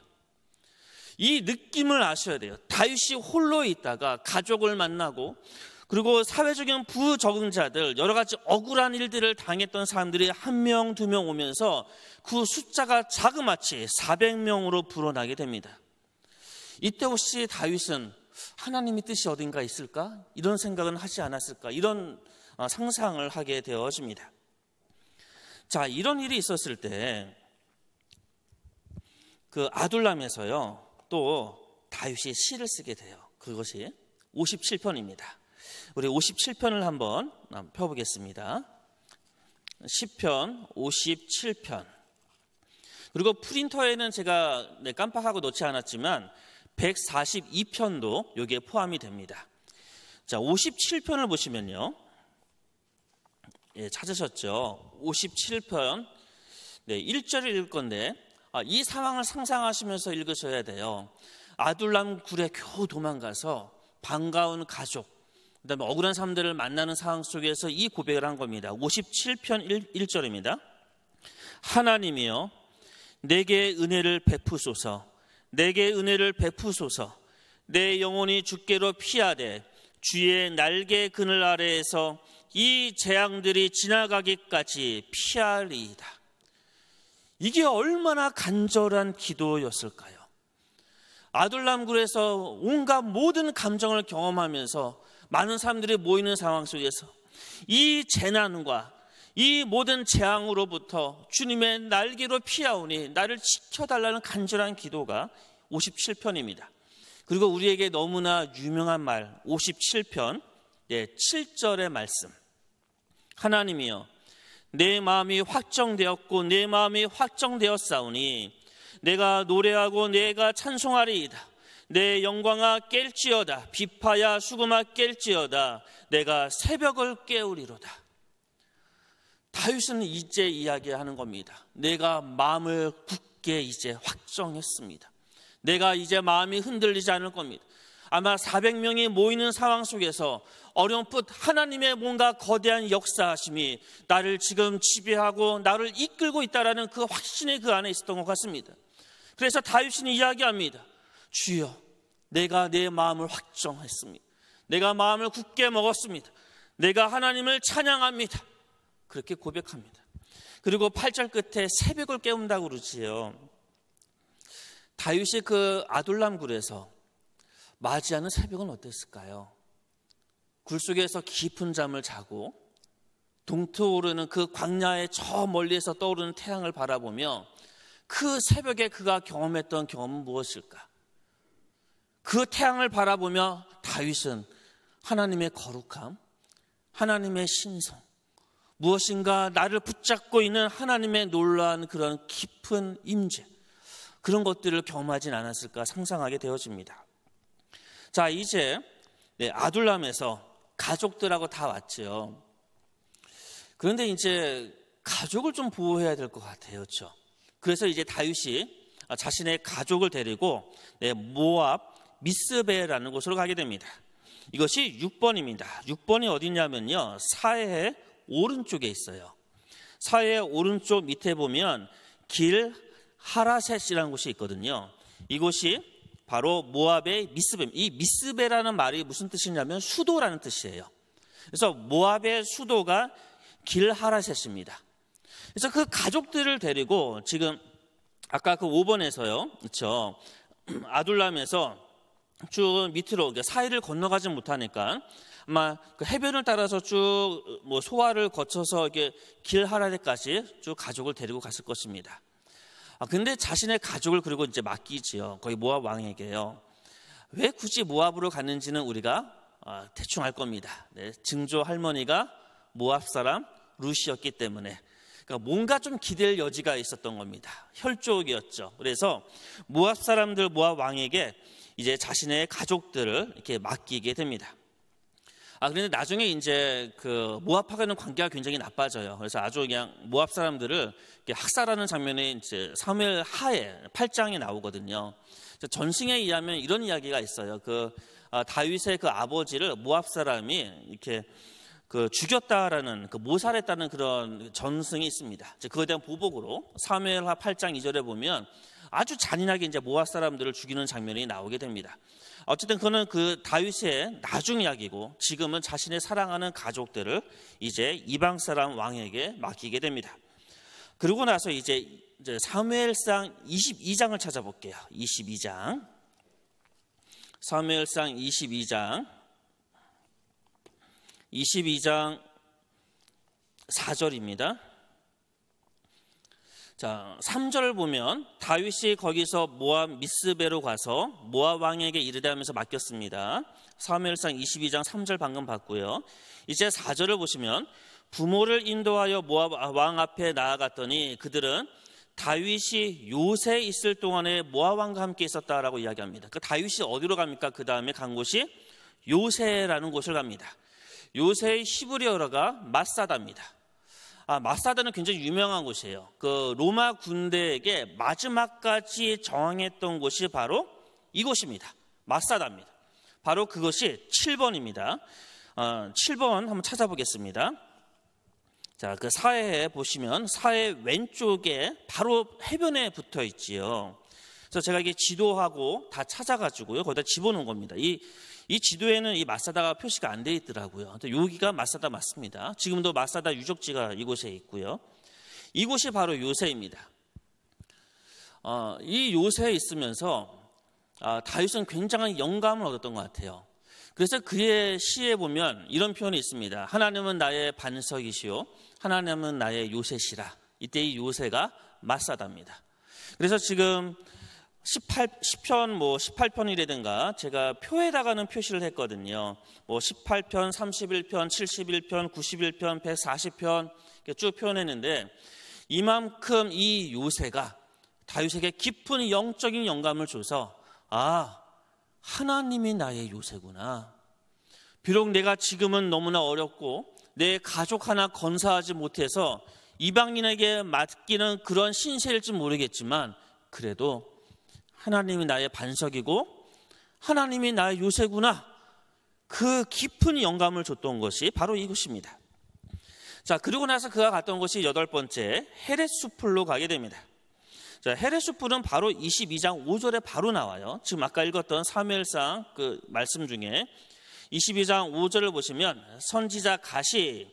이 느낌을 아셔야 돼요. 다윗이 홀로 있다가 가족을 만나고 그리고 사회적인 부적응자들, 여러 가지 억울한 일들을 당했던 사람들이 1명, 2명 오면서 그 숫자가 자그마치 400명으로 불어나게 됩니다. 이때 혹시 다윗은 하나님의 뜻이 어딘가 있을까? 이런 생각은 하지 않았을까? 이런 상상을 하게 되어집니다. 자, 이런 일이 있었을 때 그 아둘람에서요 또 다윗이 시를 쓰게 돼요. 그것이 57편입니다. 우리 57편을 한번 펴보겠습니다. 시편 57편. 그리고 프린터에는 제가 깜빡하고 놓지 않았지만 142편도 여기에 포함이 됩니다. 자, 57편을 보시면요. 찾으셨죠? 57편 1절을 읽을 건데 이 상황을 상상하시면서 읽으셔야 돼요. 아둘람 굴에 겨우 도망가서 반가운 가족, 그다음에 억울한 사람들을 만나는 상황 속에서 이 고백을 한 겁니다. 57편 1절입니다. 하나님이여 내게 은혜를 베푸소서, 내게 은혜를 베푸소서. 내 영혼이 주께로 피하되 주의 날개 그늘 아래에서 이 재앙들이 지나가기까지 피하리이다. 이게 얼마나 간절한 기도였을까요? 아둘람굴에서 온갖 모든 감정을 경험하면서 많은 사람들이 모이는 상황 속에서 이 재난과 이 모든 재앙으로부터 주님의 날개로 피하오니 나를 지켜달라는 간절한 기도가 57편입니다. 그리고 우리에게 너무나 유명한 말 57편 7절의 말씀. 하나님이여 내 마음이 확정되었고 내 마음이 확정되었사오니 내가 노래하고 내가 찬송하리이다. 내 영광아 깰지어다. 비파야 수금아 깰지어다. 내가 새벽을 깨우리로다. 다윗은 이제 이야기하는 겁니다. 내가 마음을 굳게 이제 확정했습니다. 내가 이제 마음이 흔들리지 않을 겁니다. 아마 400명이 모이는 상황 속에서 어렴풋 하나님의 뭔가 거대한 역사하심이 나를 지금 지배하고 나를 이끌고 있다는 그 확신이 그 안에 있었던 것 같습니다. 그래서 다윗은 이야기합니다. 주여 내가 내 마음을 확정했습니다. 내가 마음을 굳게 먹었습니다. 내가 하나님을 찬양합니다. 그렇게 고백합니다. 그리고 8절 끝에 새벽을 깨운다고 그러지요. 다윗이 그 아둘람 굴에서 맞이하는 새벽은 어땠을까요? 굴 속에서 깊은 잠을 자고 동트오르는 그 광야의 저 멀리에서 떠오르는 태양을 바라보며 그 새벽에 그가 경험했던 경험은 무엇일까? 그 태양을 바라보며 다윗은 하나님의 거룩함, 하나님의 신성, 무엇인가 나를 붙잡고 있는 하나님의 놀라운 그런 깊은 임재, 그런 것들을 경험하진 않았을까 상상하게 되어집니다. 자, 이제 아둘람에서 가족들하고 다 왔죠. 그런데 이제 가족을 좀 보호해야 될 것 같아요. 그렇죠? 그래서 이제 다윗이 자신의 가족을 데리고 모압 미스베라는 곳으로 가게 됩니다. 이것이 6번입니다. 6번이 어디냐면요, 사해의 오른쪽에 있어요. 사해의 오른쪽 밑에 보면 길 하라셋이라는 곳이 있거든요. 이곳이 바로 모압의 미스베. 이 미스베라는 말이 무슨 뜻이냐면 수도라는 뜻이에요. 그래서 모압의 수도가 길 하라셋입니다. 그래서 그 가족들을 데리고 지금 아까 그 5번에서요, 그렇죠? 아둘람에서 쭉 밑으로 사해를 건너가지 못하니까 아마 그 해변을 따라서 쭉 소아를 거쳐서 이렇게 길 하라셋까지 쭉 가족을 데리고 갔을 것입니다. 근데 자신의 가족을 그리고 이제 맡기지요. 거기 모압 왕에게요. 왜 굳이 모압으로 갔는지는 우리가 대충 알 겁니다. 증조 할머니가 모압 사람 루시였기 때문에. 그러니까 뭔가 좀 기댈 여지가 있었던 겁니다. 혈족이었죠. 그래서 모압 사람들, 모압 왕에게 이제 자신의 가족들을 이렇게 맡기게 됩니다. 그런데 나중에 이제 그 모압하고는 관계가 굉장히 나빠져요. 그래서 아주 그냥 모압 사람들을 학살하는 장면이 이제 사무엘 하에 8장에 나오거든요. 전승에 의하면 이런 이야기가 있어요. 그 다윗의 그 아버지를 모압 사람이 이렇게 그 죽였다라는, 그 모살했다는 그런 전승이 있습니다. 그거에 대한 보복으로 사무엘하 8장 2절에 보면 아주 잔인하게 이제 모압 사람들을 죽이는 장면이 나오게 됩니다. 어쨌든 그는 그 다윗의 나중 이야기고 지금은 자신의 사랑하는 가족들을 이제 이방 사람 왕에게 맡기게 됩니다. 그러고 나서 이제 사무엘상 22장을 찾아볼게요. 22장. 사무엘상 22장 4절입니다. 자, 3절을 보면 다윗이 거기서 모압 미스베로 가서 모압 왕에게 이르되 하면서 맡겼습니다. 사무엘상 22장 3절 방금 봤고요. 이제 4절을 보시면 부모를 인도하여 모압 왕 앞에 나아갔더니 그들은 다윗이 요새에 있을 동안에 모압 왕과 함께 있었다라고 이야기합니다. 그 다윗이 어디로 갑니까? 그 다음에 간 곳이 요새라는 곳을 갑니다. 요새의 히브리어가 마사다입니다. 마사다는 굉장히 유명한 곳이에요. 그 로마 군대에게 마지막까지 저항했던 곳이 바로 이곳입니다. 마사다입니다. 바로 그것이 7번입니다. 7번 한번 찾아보겠습니다. 자, 그 사해에 보시면 사해 왼쪽에 바로 해변에 붙어 있지요. 그래서 제가 이게 지도하고 다 찾아가지고요, 거기다 집어넣은 겁니다. 이 지도에는 이 마사다가 표시가 안 돼 있더라고요. 여기가 마사다 맞습니다. 지금도 마사다 유적지가 이곳에 있고요. 이곳이 바로 요새입니다. 이 요새에 있으면서 다윗은 굉장한 영감을 얻었던 것 같아요. 그래서 그의 시에 보면 이런 표현이 있습니다. 하나님은 나의 반석이시오, 하나님은 나의 요새시라. 이때 이 요새가 마사다입니다. 그래서 지금 10편 18편이라든가 제가 표에다가는 표시를 했거든요. 18편, 31편, 71편, 91편, 140편 이렇게 쭉 표현했는데, 이만큼 이 요새가 다윗에게 깊은 영적인 영감을 줘서 하나님이 나의 요새구나. 비록 내가 지금은 너무나 어렵고 내 가족 하나 건사하지 못해서 이방인에게 맡기는 그런 신세일지 모르겠지만, 그래도 하나님이 나의 반석이고 하나님이 나의 요새구나. 그 깊은 영감을 줬던 것이 바로 이곳입니다. 자, 그리고 나서 그가 갔던 곳이 8번째 헤렛수풀로 가게 됩니다. 자, 헤렛수풀은 바로 22장 5절에 바로 나와요. 지금 아까 읽었던 사무엘상 그 말씀 중에 22장 5절을 보시면, 선지자 갓이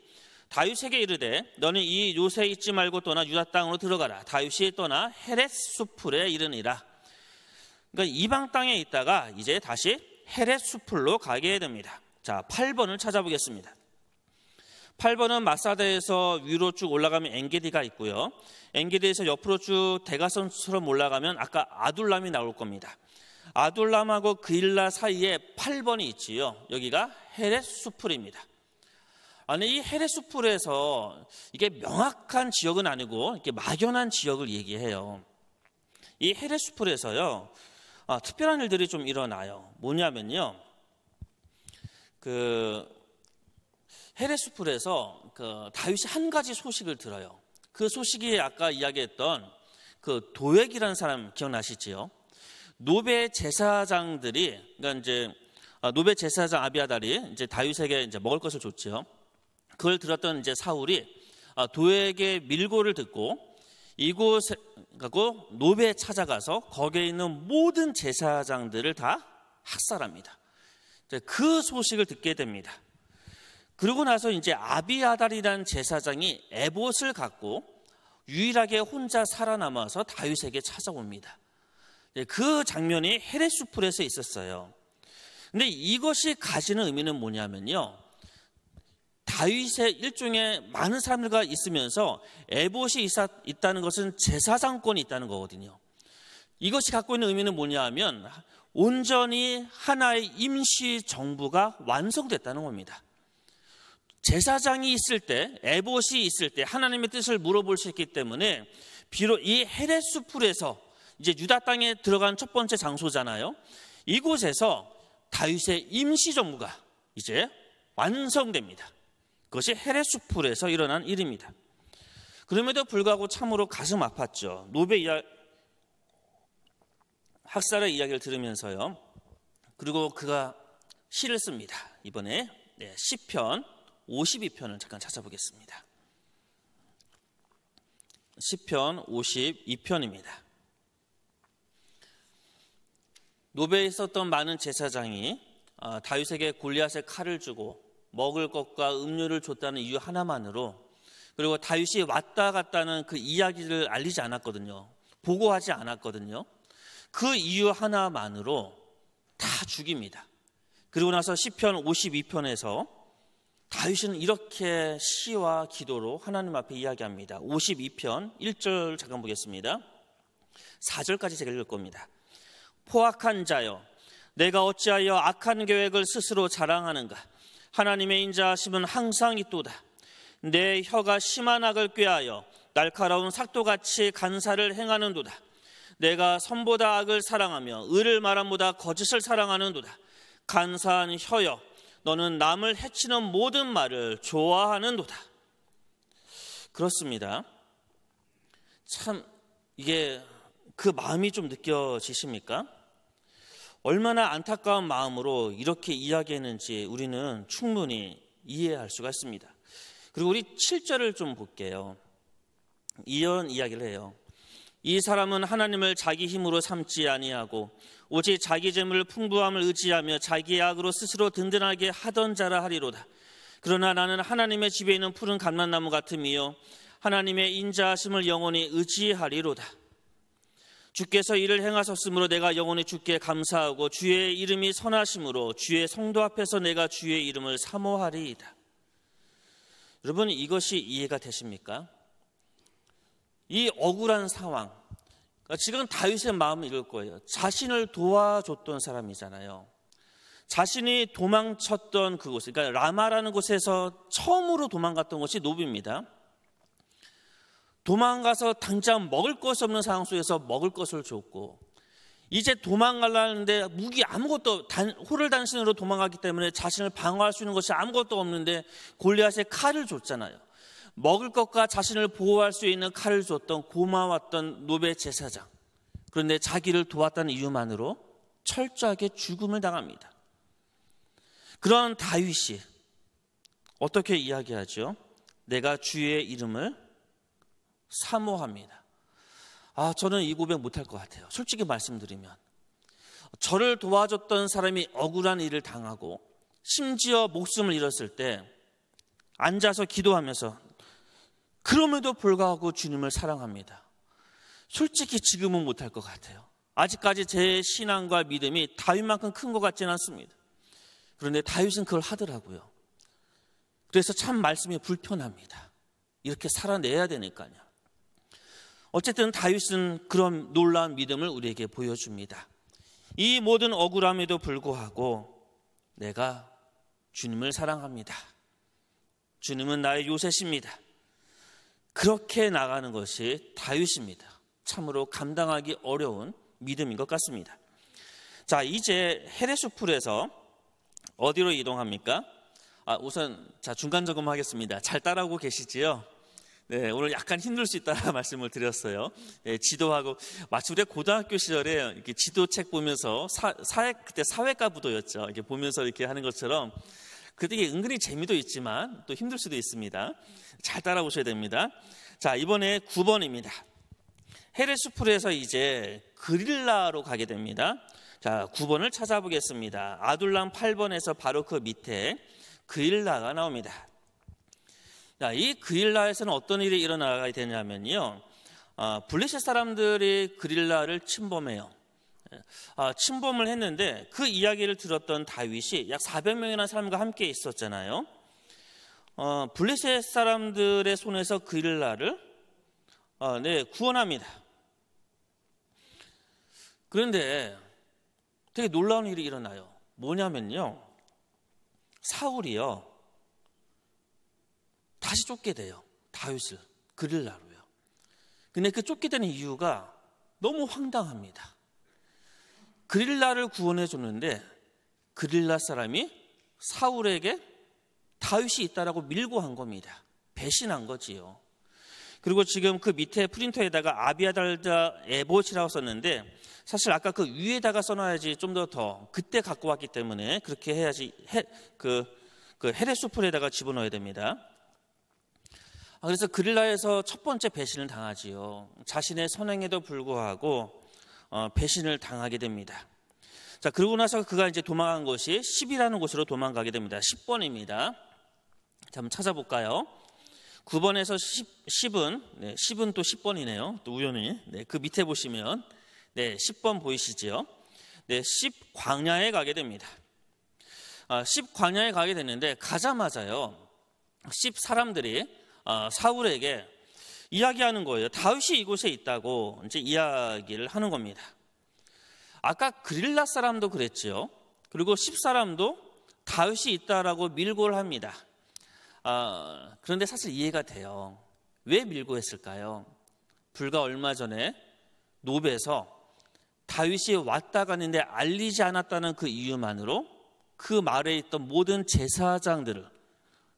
다윗에게 이르되 너는 이 요새에 있지 말고 떠나 유다 땅으로 들어가라. 다윗이 떠나 헤렛수풀에 이르니라. 그러니까 이방 땅에 있다가 이제 다시 헤렛수풀로 가게 됩니다. 자, 8번을 찾아보겠습니다. 8번은 마사다에서 위로 쭉 올라가면 엔게디가 있고요. 엔게디에서 옆으로 쭉 대가선처럼 올라가면 아까 아둘람이 나올 겁니다. 아둘람하고 그일라 사이에 8번이 있지요. 여기가 헤렛수풀입니다. 이 헤렛수풀에서 이게 명확한 지역은 아니고 이렇게 막연한 지역을 얘기해요. 이 헤렛수풀에서요, 특별한 일들이 좀 일어나요. 뭐냐면요, 헤렛수풀에서 다윗이 한 가지 소식을 들어요. 그 소식이 아까 이야기했던 그 도액이라는 사람 기억나시지요? 노베 제사장들이, 그러니까 이제 노베 제사장 아비아달이 이제 다윗에게 이제 먹을 것을 줬죠. 그걸 들었던 이제 사울이 도액의 밀고를 듣고 이곳에 가고 노베에 찾아가서 거기에 있는 모든 제사장들을 다 학살합니다. 그 소식을 듣게 됩니다. 그러고 나서 이제 아비아달이라는 제사장이 에봇을 갖고 유일하게 혼자 살아남아서 다윗에게 찾아옵니다. 그 장면이 헤렛수풀에서 있었어요. 근데 이것이 가지는 의미는 뭐냐면요, 다윗의 일종의 많은 사람들과 있으면서 에봇이 있다는 것은 제사장권이 있다는 거거든요. 이것이 갖고 있는 의미는 뭐냐 하면 온전히 하나의 임시 정부가 완성됐다는 겁니다. 제사장이 있을 때, 에봇이 있을 때 하나님의 뜻을 물어볼 수 있기 때문에, 비록 이 헤렛수풀에서 이제 유다 땅에 들어간 첫 번째 장소잖아요. 이곳에서 다윗의 임시 정부가 이제 완성됩니다. 그것이 헤렛수풀에서 일어난 일입니다. 그럼에도 불구하고 참으로 가슴 아팠죠. 노베 학살의 이야기를 들으면서요. 그리고 그가 시를 씁니다. 이번에 시편 52편을 잠깐 찾아보겠습니다. 시편 52편입니다. 노베에 있었던 많은 제사장이 다윗에게 골리앗의 칼을 주고 먹을 것과 음료를 줬다는 이유 하나만으로, 그리고 다윗이 왔다 갔다는 그 이야기를 알리지 않았거든요. 보고하지 않았거든요. 그 이유 하나만으로 다 죽입니다. 그리고 나서 시편 52편에서 다윗은 이렇게 시와 기도로 하나님 앞에 이야기합니다. 52편 1절 잠깐 보겠습니다. 4절까지 제가 읽을 겁니다. 포악한 자여, 내가 어찌하여 악한 계획을 스스로 자랑하는가? 하나님의 인자하심은 항상 있도다. 내 혀가 심한 악을 꾀하여 날카로운 삭도같이 간사를 행하는도다. 내가 선보다 악을 사랑하며 의를 말함보다 거짓을 사랑하는도다. 간사한 혀여, 너는 남을 해치는 모든 말을 좋아하는도다. 그렇습니다. 참 이게 그 마음이 좀 느껴지십니까? 얼마나 안타까운 마음으로 이렇게 이야기했는지 우리는 충분히 이해할 수가 있습니다. 그리고 우리 7절을 좀 볼게요. 이런 이야기를 해요. 이 사람은 하나님을 자기 힘으로 삼지 아니하고 오직 자기 재물 풍부함을 의지하며 자기의 악으로 스스로 든든하게 하던 자라 하리로다. 그러나 나는 하나님의 집에 있는 푸른 감람나무 같음이요 하나님의 인자하심을 영원히 의지하리로다. 주께서 이를 행하셨으므로 내가 영원히 주께 감사하고 주의 이름이 선하심으로 주의 성도 앞에서 내가 주의 이름을 사모하리이다. 여러분, 이것이 이해가 되십니까? 이 억울한 상황, 지금 다윗의 마음을 이럴 거예요. 자신을 도와줬던 사람이잖아요. 자신이 도망쳤던 그곳, 그러니까 라마라는 곳에서 처음으로 도망갔던 곳이 노비입니다. 도망가서 당장 먹을 것이 없는 상황 속에서 먹을 것을 줬고, 이제 도망가려는데 무기 아무것도, 호를 단신으로 도망가기 때문에 자신을 방어할 수 있는 것이 아무것도 없는데 골리앗의 칼을 줬잖아요. 먹을 것과 자신을 보호할 수 있는 칼을 줬던 고마웠던 노베 제사장. 그런데 자기를 도왔다는 이유만으로 철저하게 죽음을 당합니다. 그런 다윗이 어떻게 이야기하죠? 내가 주의 이름을 사모합니다. 저는 이 고백 못할 것 같아요. 솔직히 말씀드리면 저를 도와줬던 사람이 억울한 일을 당하고 심지어 목숨을 잃었을 때 앉아서 기도하면서 그럼에도 불구하고 주님을 사랑합니다. 솔직히 지금은 못할 것 같아요. 아직까지 제 신앙과 믿음이 다윗만큼 큰 것 같지는 않습니다. 그런데 다윗은 그걸 하더라고요. 그래서 참 말씀이 불편합니다. 이렇게 살아내야 되니까요. 어쨌든 다윗은 그런 놀라운 믿음을 우리에게 보여줍니다. 이 모든 억울함에도 불구하고 내가 주님을 사랑합니다. 주님은 나의 요새십니다. 그렇게 나가는 것이 다윗입니다. 참으로 감당하기 어려운 믿음인 것 같습니다. 자, 이제 헤레수풀에서 어디로 이동합니까? 우선 중간 점검하겠습니다. 잘 따라오고 계시지요? 네, 오늘 약간 힘들 수 있다 말씀을 드렸어요. 네, 지도하고 마치 우리 고등학교 시절에 이렇게 지도책 보면서 그때 사회과 부도였죠. 이렇게 보면서 이렇게 하는 것처럼 그때 은근히 재미도 있지만 또 힘들 수도 있습니다. 잘 따라오셔야 됩니다. 자, 이번에 9번입니다. 헤레수풀에서 이제 그릴라로 가게 됩니다. 자, 9번을 찾아보겠습니다. 아둘람 8번에서 바로 그 밑에 그릴라가 나옵니다. 자, 이 그릴라에서는 어떤 일이 일어나게 되냐면요. 블레셋 사람들이 그릴라를 침범해요. 침범을 했는데 그 이야기를 들었던 다윗이 약 400명이나 사람과 함께 있었잖아요. 블레셋 사람들의 손에서 그릴라를 구원합니다. 그런데 되게 놀라운 일이 일어나요. 뭐냐면요, 사울이요 다시 쫓게 돼요. 다윗을 그릴라로요. 근데 그 쫓게 되는 이유가 너무 황당합니다. 그릴라를 구원해 줬는데 그릴라 사람이 사울에게 다윗이 있다라고 밀고 한 겁니다. 배신한 거지요. 그리고 지금 그 밑에 프린터에다가 아비아달자 에봇이라고 썼는데 사실 아까 그 위에다가 써놔야지 좀 더 그때 갖고 왔기 때문에 그렇게 해야지 그 헤레수풀에다가 집어넣어야 됩니다. 그래서 그릴라에서 첫 번째 배신을 당하지요. 자신의 선행에도 불구하고 배신을 당하게 됩니다. 자, 그러고 나서 그가 이제 도망간 곳이 10이라는 곳으로 도망가게 됩니다. 10번입니다. 자, 한번 찾아볼까요? 9번에서 10은 10은 또 10번이네요. 또 우연히. 그 밑에 보시면 10번 보이시죠? 10 광야에 가게 됩니다. 10 광야에 가게 됐는데 가자마자요 10 사람들이 사울에게 이야기하는 거예요. 다윗이 이곳에 있다고 이제 이야기를 하는 겁니다. 아까 그릴라 사람도 그랬죠. 그리고 10 사람도 다윗이 있다라고 밀고를 합니다. 그런데 사실 이해가 돼요. 왜 밀고 했을까요? 불과 얼마 전에 노베에서 다윗이 왔다 갔는데 알리지 않았다는 그 이유만으로 그 마을에 있던 모든 제사장들을,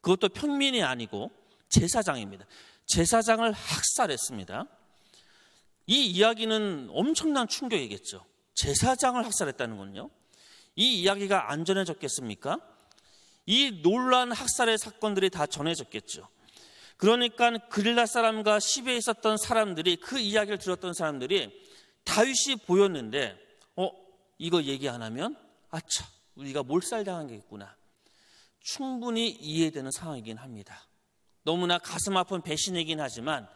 그것도 평민이 아니고 제사장입니다. 제사장을 학살했습니다. 이 이야기는 엄청난 충격이겠죠. 제사장을 학살했다는 건요. 이 이야기가 안 전해졌겠습니까? 이 놀라운 학살의 사건들이 다 전해졌겠죠. 그러니까 그릴라 사람과 시베에 있었던 사람들이, 그 이야기를 들었던 사람들이 다윗이 보였는데 이거 얘기 안 하면 아차, 우리가 몰살당한 게 있구나, 충분히 이해되는 상황이긴 합니다. 너무나 가슴 아픈 배신이긴 하지만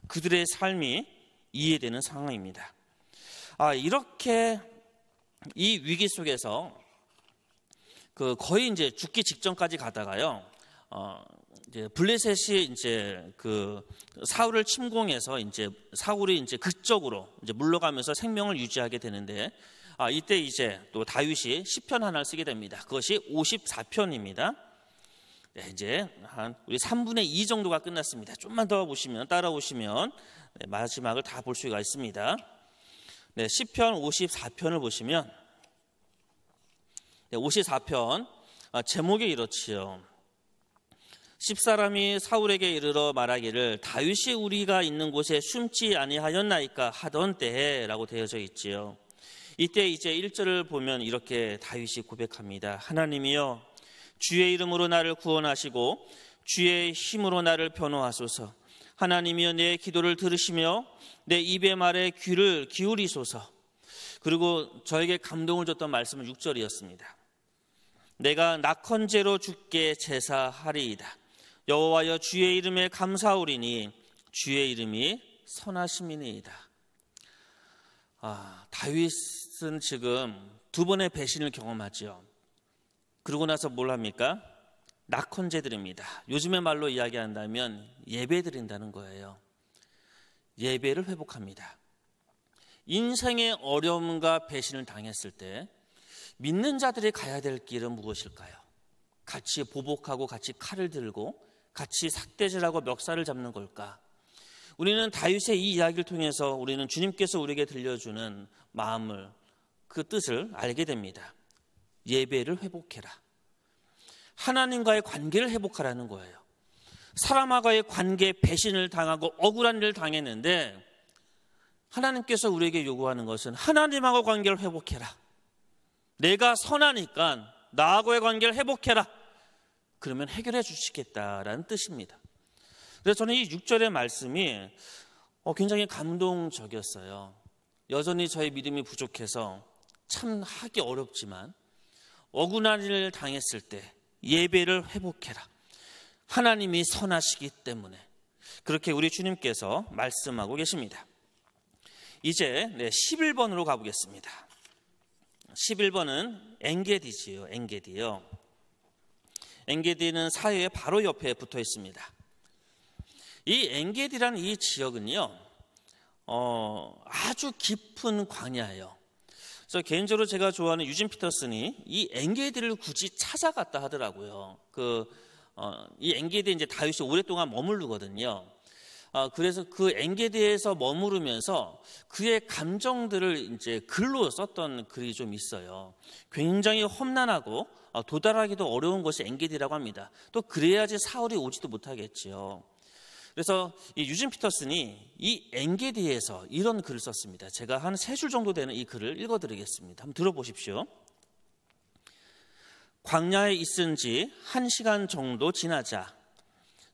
그들의 삶이 이해되는 상황입니다. 이렇게 이 위기 속에서 거의 이제 죽기 직전까지 가다가요, 이제 블레셋이 이제 사울을 침공해서 이제 사울이 이제 그쪽으로 이제 물러가면서 생명을 유지하게 되는데, 이때 이제 또 다윗이 시편 하나를 쓰게 됩니다. 그것이 54편입니다. 네, 이제 우리 3분의 2 정도가 끝났습니다. 좀만 더 보시면, 따라오시면 마지막을 다 볼 수가 있습니다. 네, 시편 54편을 보시면 54편 제목이 이렇지요. 10사람이 사울에게 이르러 말하기를 다윗이 우리가 있는 곳에 숨지 아니하였나이까 하던 때에 라고 되어져 있지요. 이때 이제 1절을 보면 이렇게 다윗이 고백합니다. 하나님이여, 주의 이름으로 나를 구원하시고 주의 힘으로 나를 변호하소서. 하나님이여, 내 기도를 들으시며 내 입의 말에 귀를 기울이소서. 그리고 저에게 감동을 줬던 말씀은 6절이었습니다. 내가 낙헌제로 주께 제사하리이다. 여호와여, 주의 이름에 감사하오리니 주의 이름이 선하심이니이다. 다윗은 지금 두 번의 배신을 경험하죠. 그러고 나서 뭘 합니까? 낙헌제 드립니다. 요즘의 말로 이야기한다면 예배 드린다는 거예요. 예배를 회복합니다. 인생의 어려움과 배신을 당했을 때 믿는 자들이 가야 될 길은 무엇일까요? 같이 보복하고 같이 칼을 들고 같이 삭대질하고 멱살을 잡는 걸까? 우리는 다윗의 이 이야기를 통해서 우리는 주님께서 우리에게 들려주는 마음을, 그 뜻을 알게 됩니다. 예배를 회복해라. 하나님과의 관계를 회복하라는 거예요. 사람과의 관계 배신을 당하고 억울한 일을 당했는데 하나님께서 우리에게 요구하는 것은 하나님하고 관계를 회복해라. 내가 선하니까 나하고의 관계를 회복해라. 그러면 해결해 주시겠다라는 뜻입니다. 그래서 저는 이 6절의 말씀이 굉장히 감동적이었어요. 여전히 저의 믿음이 부족해서 참 하기 어렵지만 억울한 일을 당했을 때 예배를 회복해라. 하나님이 선하시기 때문에 그렇게 우리 주님께서 말씀하고 계십니다. 이제 11번으로 가보겠습니다. 11번은 엔게디지요. 엔게디요. 엔게디는 사회의 바로 옆에 붙어 있습니다. 이 엔게디라는 이 지역은요, 아주 깊은 광야예요. 그래서 개인적으로 제가 좋아하는 유진 피터슨이 이 엔게디를 굳이 찾아갔다 하더라고요. 이 엔게디에 이제 다윗이 오랫동안 머무르거든요. 그래서 그 엔게디에서 머무르면서 그의 감정들을 이제 글로 썼던 글이 좀 있어요. 굉장히 험난하고 도달하기도 어려운 것이 엔게디라고 합니다. 또 그래야지 사울이 오지도 못하겠지요. 그래서 이 유진 피터슨이 이 엔게디에서 이런 글을 썼습니다. 제가 한 3줄 정도 되는 이 글을 읽어드리겠습니다. 한번 들어보십시오. 광야에 있은 지 1시간 정도 지나자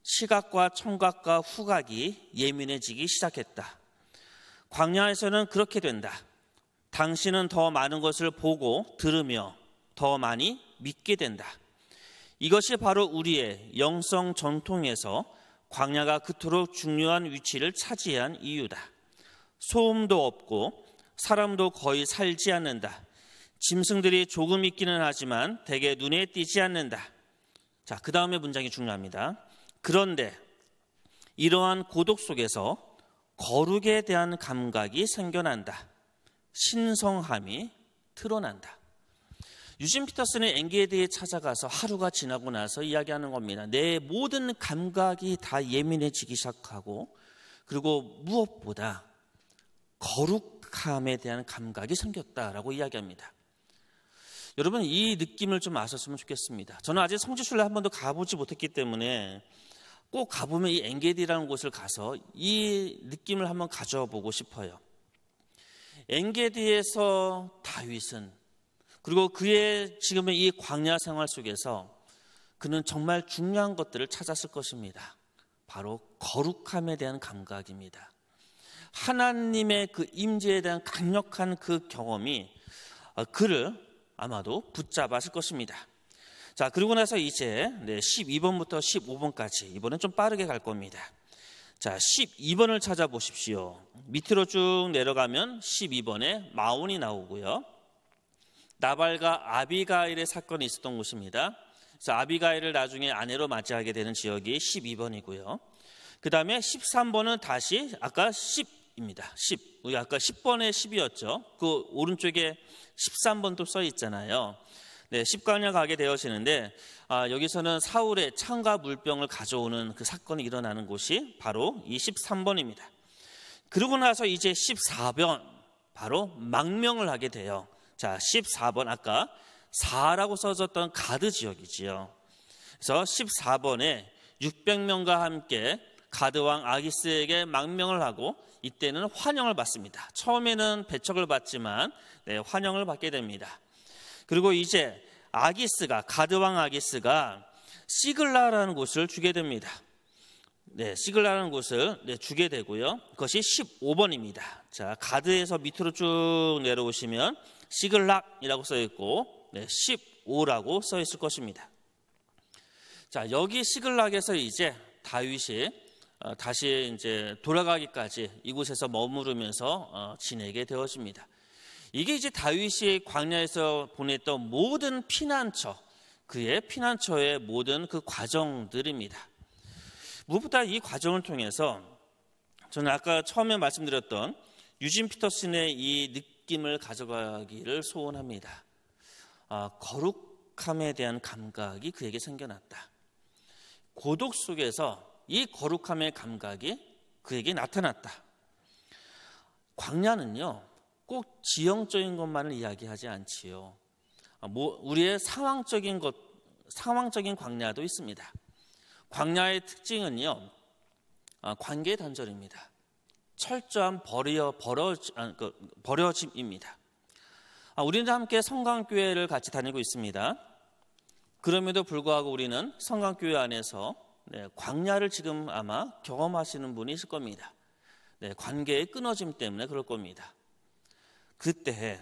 시각과 청각과 후각이 예민해지기 시작했다. 광야에서는 그렇게 된다. 당신은 더 많은 것을 보고 들으며 더 많이 믿게 된다. 이것이 바로 우리의 영성 전통에서 광야가 그토록 중요한 위치를 차지한 이유다. 소음도 없고 사람도 거의 살지 않는다. 짐승들이 조금 있기는 하지만 대개 눈에 띄지 않는다. 자, 그 다음에 문장이 중요합니다. 그런데 이러한 고독 속에서 거룩에 대한 감각이 생겨난다. 신성함이 드러난다. 유진 피터슨이 엔게디에 찾아가서 하루가 지나고 나서 이야기하는 겁니다. 내 모든 감각이 다 예민해지기 시작하고, 그리고 무엇보다 거룩함에 대한 감각이 생겼다라고 이야기합니다. 여러분, 이 느낌을 좀 아셨으면 좋겠습니다. 저는 아직 성지순례 한 번도 가보지 못했기 때문에 꼭 가보면 이 엔게디라는 곳을 가서 이 느낌을 한번 가져보고 싶어요. 엔게디에서 다윗은, 그리고 그의 지금의 이 광야 생활 속에서 그는 정말 중요한 것들을 찾았을 것입니다. 바로 거룩함에 대한 감각입니다. 하나님의 그 임재에 대한 강력한 그 경험이 그를 아마도 붙잡았을 것입니다. 자, 그리고 나서 이제 12번부터 15번까지 이번엔 좀 빠르게 갈 겁니다. 자, 12번을 찾아보십시오. 밑으로 쭉 내려가면 12번에 마온이 나오고요. 나발과 아비가일의 사건이 있었던 곳입니다. 그래서 아비가일을 나중에 아내로 맞이하게 되는 지역이 12번이고요. 그 다음에 13번은 다시 아까 10입니다. 10. 우리 아까 10번에 10이었죠. 그 오른쪽에 13번도 써 있잖아요. 10강을 가게 되어지는데 여기서는 사울의 창과 물병을 가져오는 그 사건이 일어나는 곳이 바로 이 13번입니다. 그러고 나서 이제 14번 바로 망명을 하게 돼요. 자, 14번 아까 4라고 써졌던 가드 지역이지요. 그래서 14번에 600명과 함께 가드왕 아기스에게 망명을 하고 이때는 환영을 받습니다. 처음에는 배척을 받지만 환영을 받게 됩니다. 그리고 이제 아기스가, 가드왕 아기스가 시글라라는 곳을 주게 됩니다. 시글라라는 곳을 주게 되고요. 그것이 15번입니다. 자, 가드에서 밑으로 쭉 내려오시면 시글락이라고 써 있고 15라고 써 있을 것입니다. 자, 여기 시글락에서 이제 다윗이 다시 이제 돌아가기까지 이곳에서 머무르면서 지내게 되어집니다. 이게 이제 다윗이 광야에서 보냈던 모든 피난처, 그의 피난처의 모든 그 과정들입니다. 무엇보다 이 과정을 통해서 저는 아까 처음에 말씀드렸던 유진 피터슨의 이 느낌을 가져가기를 소원합니다. 거룩함에 대한 감각이 그에게 생겨났다. 고독 속에서 이 거룩함의 감각이 그에게 나타났다. 광야는요, 꼭 지형적인 것만을 이야기하지 않지요. 우리의 상황적인 광야도 있습니다. 광야의 특징은요, 관계 단절입니다. 철저한 버려짐입니다. 우리는 함께 성강교회를 같이 다니고 있습니다. 그럼에도 불구하고 우리는 성강교회 안에서 광야를 지금 아마 경험하시는 분이 있을 겁니다. 관계의 끊어짐 때문에 그럴 겁니다. 그때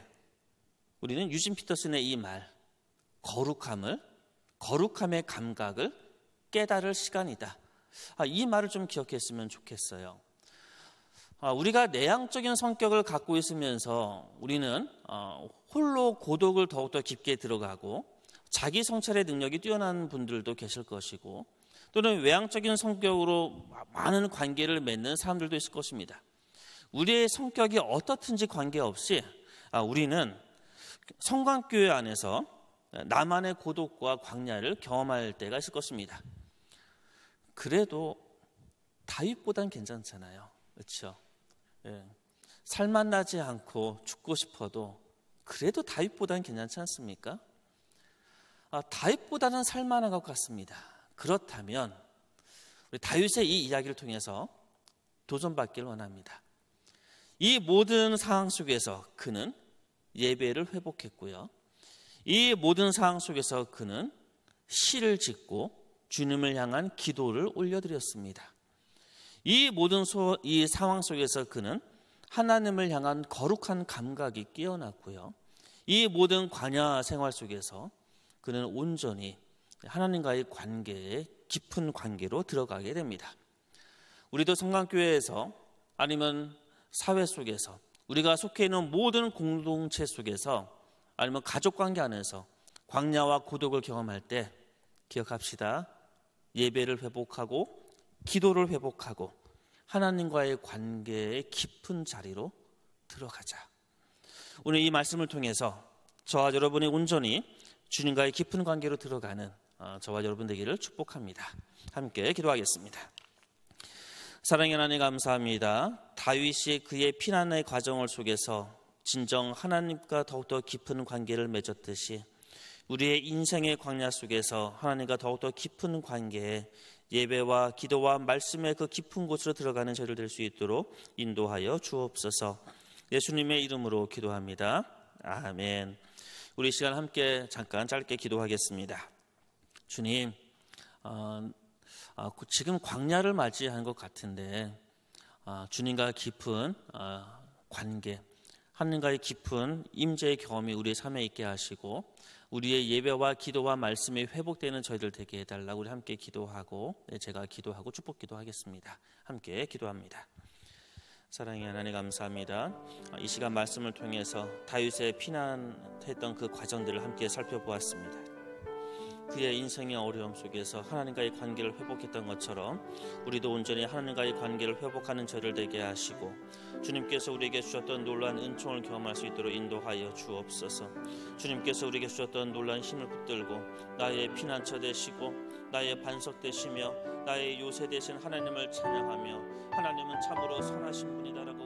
우리는 유진 피터슨의 이 말, 거룩함의 감각을 깨달을 시간이다. 이 말을 좀 기억했으면 좋겠어요. 우리가 내향적인 성격을 갖고 있으면서 우리는 홀로 고독을 더욱더 깊게 들어가고 자기 성찰의 능력이 뛰어난 분들도 계실 것이고, 또는 외향적인 성격으로 많은 관계를 맺는 사람들도 있을 것입니다. 우리의 성격이 어떻든지 관계없이 우리는 성광교회 안에서 나만의 고독과 광야를 경험할 때가 있을 것입니다. 그래도 다윗보단 괜찮잖아요. 그렇죠? 살맛나지 않고 죽고 싶어도 그래도 다윗보다는 괜찮지 않습니까? 다윗보다는 살만한 것 같습니다. 그렇다면 다윗의 이 이야기를 통해서 도전받기를 원합니다. 이 모든 상황 속에서 그는 예배를 회복했고요. 이 모든 상황 속에서 그는 시를 짓고 주님을 향한 기도를 올려드렸습니다. 이 모든 이 상황 속에서 그는 하나님을 향한 거룩한 감각이 깨어났고요. 이 모든 광야 생활 속에서 그는 온전히 하나님과의 관계에 깊은 관계로 들어가게 됩니다. 우리도 성강교회에서 아니면 사회 속에서 우리가 속해 있는 모든 공동체 속에서 아니면 가족관계 안에서 광야와 고독을 경험할 때 기억합시다. 예배를 회복하고 기도를 회복하고 하나님과의 관계의 깊은 자리로 들어가자. 오늘 이 말씀을 통해서 저와 여러분이 온전히 주님과의 깊은 관계로 들어가는 저와 여러분 되기를 축복합니다. 함께 기도하겠습니다. 사랑의 하나님 감사합니다. 다윗이 그의 피난의 과정을 속에서 진정 하나님과 더욱더 깊은 관계를 맺었듯이 우리의 인생의 광야 속에서 하나님과 더욱더 깊은 관계에 예배와 기도와 말씀의 그 깊은 곳으로 들어가는 저희를 될 수 있도록 인도하여 주옵소서. 예수님의 이름으로 기도합니다. 아멘. 우리 시간 함께 잠깐 짧게 기도하겠습니다. 주님, 지금 광야를 맞이한 것 같은데 주님과 깊은 관계, 하나님과의 깊은 임재의 경험이 우리의 삶에 있게 하시고 우리의 예배와 기도와 말씀이 회복되는 저희들 되게 해달라고 우리 함께 기도하고 제가 기도하고 축복 기도하겠습니다. 함께 기도합니다. 사랑의 하나님 감사합니다. 이 시간 말씀을 통해서 다윗의 피난했던 그 과정들을 함께 살펴보았습니다. 그의 인생의 어려움 속에서 하나님과의 관계를 회복했던 것처럼 우리도 온전히 하나님과의 관계를 회복하는 저를 되게 하시고 주님께서 우리에게 주셨던 놀라운 은총을 경험할 수 있도록 인도하여 주옵소서. 주님께서 우리에게 주셨던 놀라운 힘을 붙들고 나의 피난처 되시고 나의 반석 되시며 나의 요새 되신 하나님을 찬양하며 하나님은 참으로 선하신 분이다라고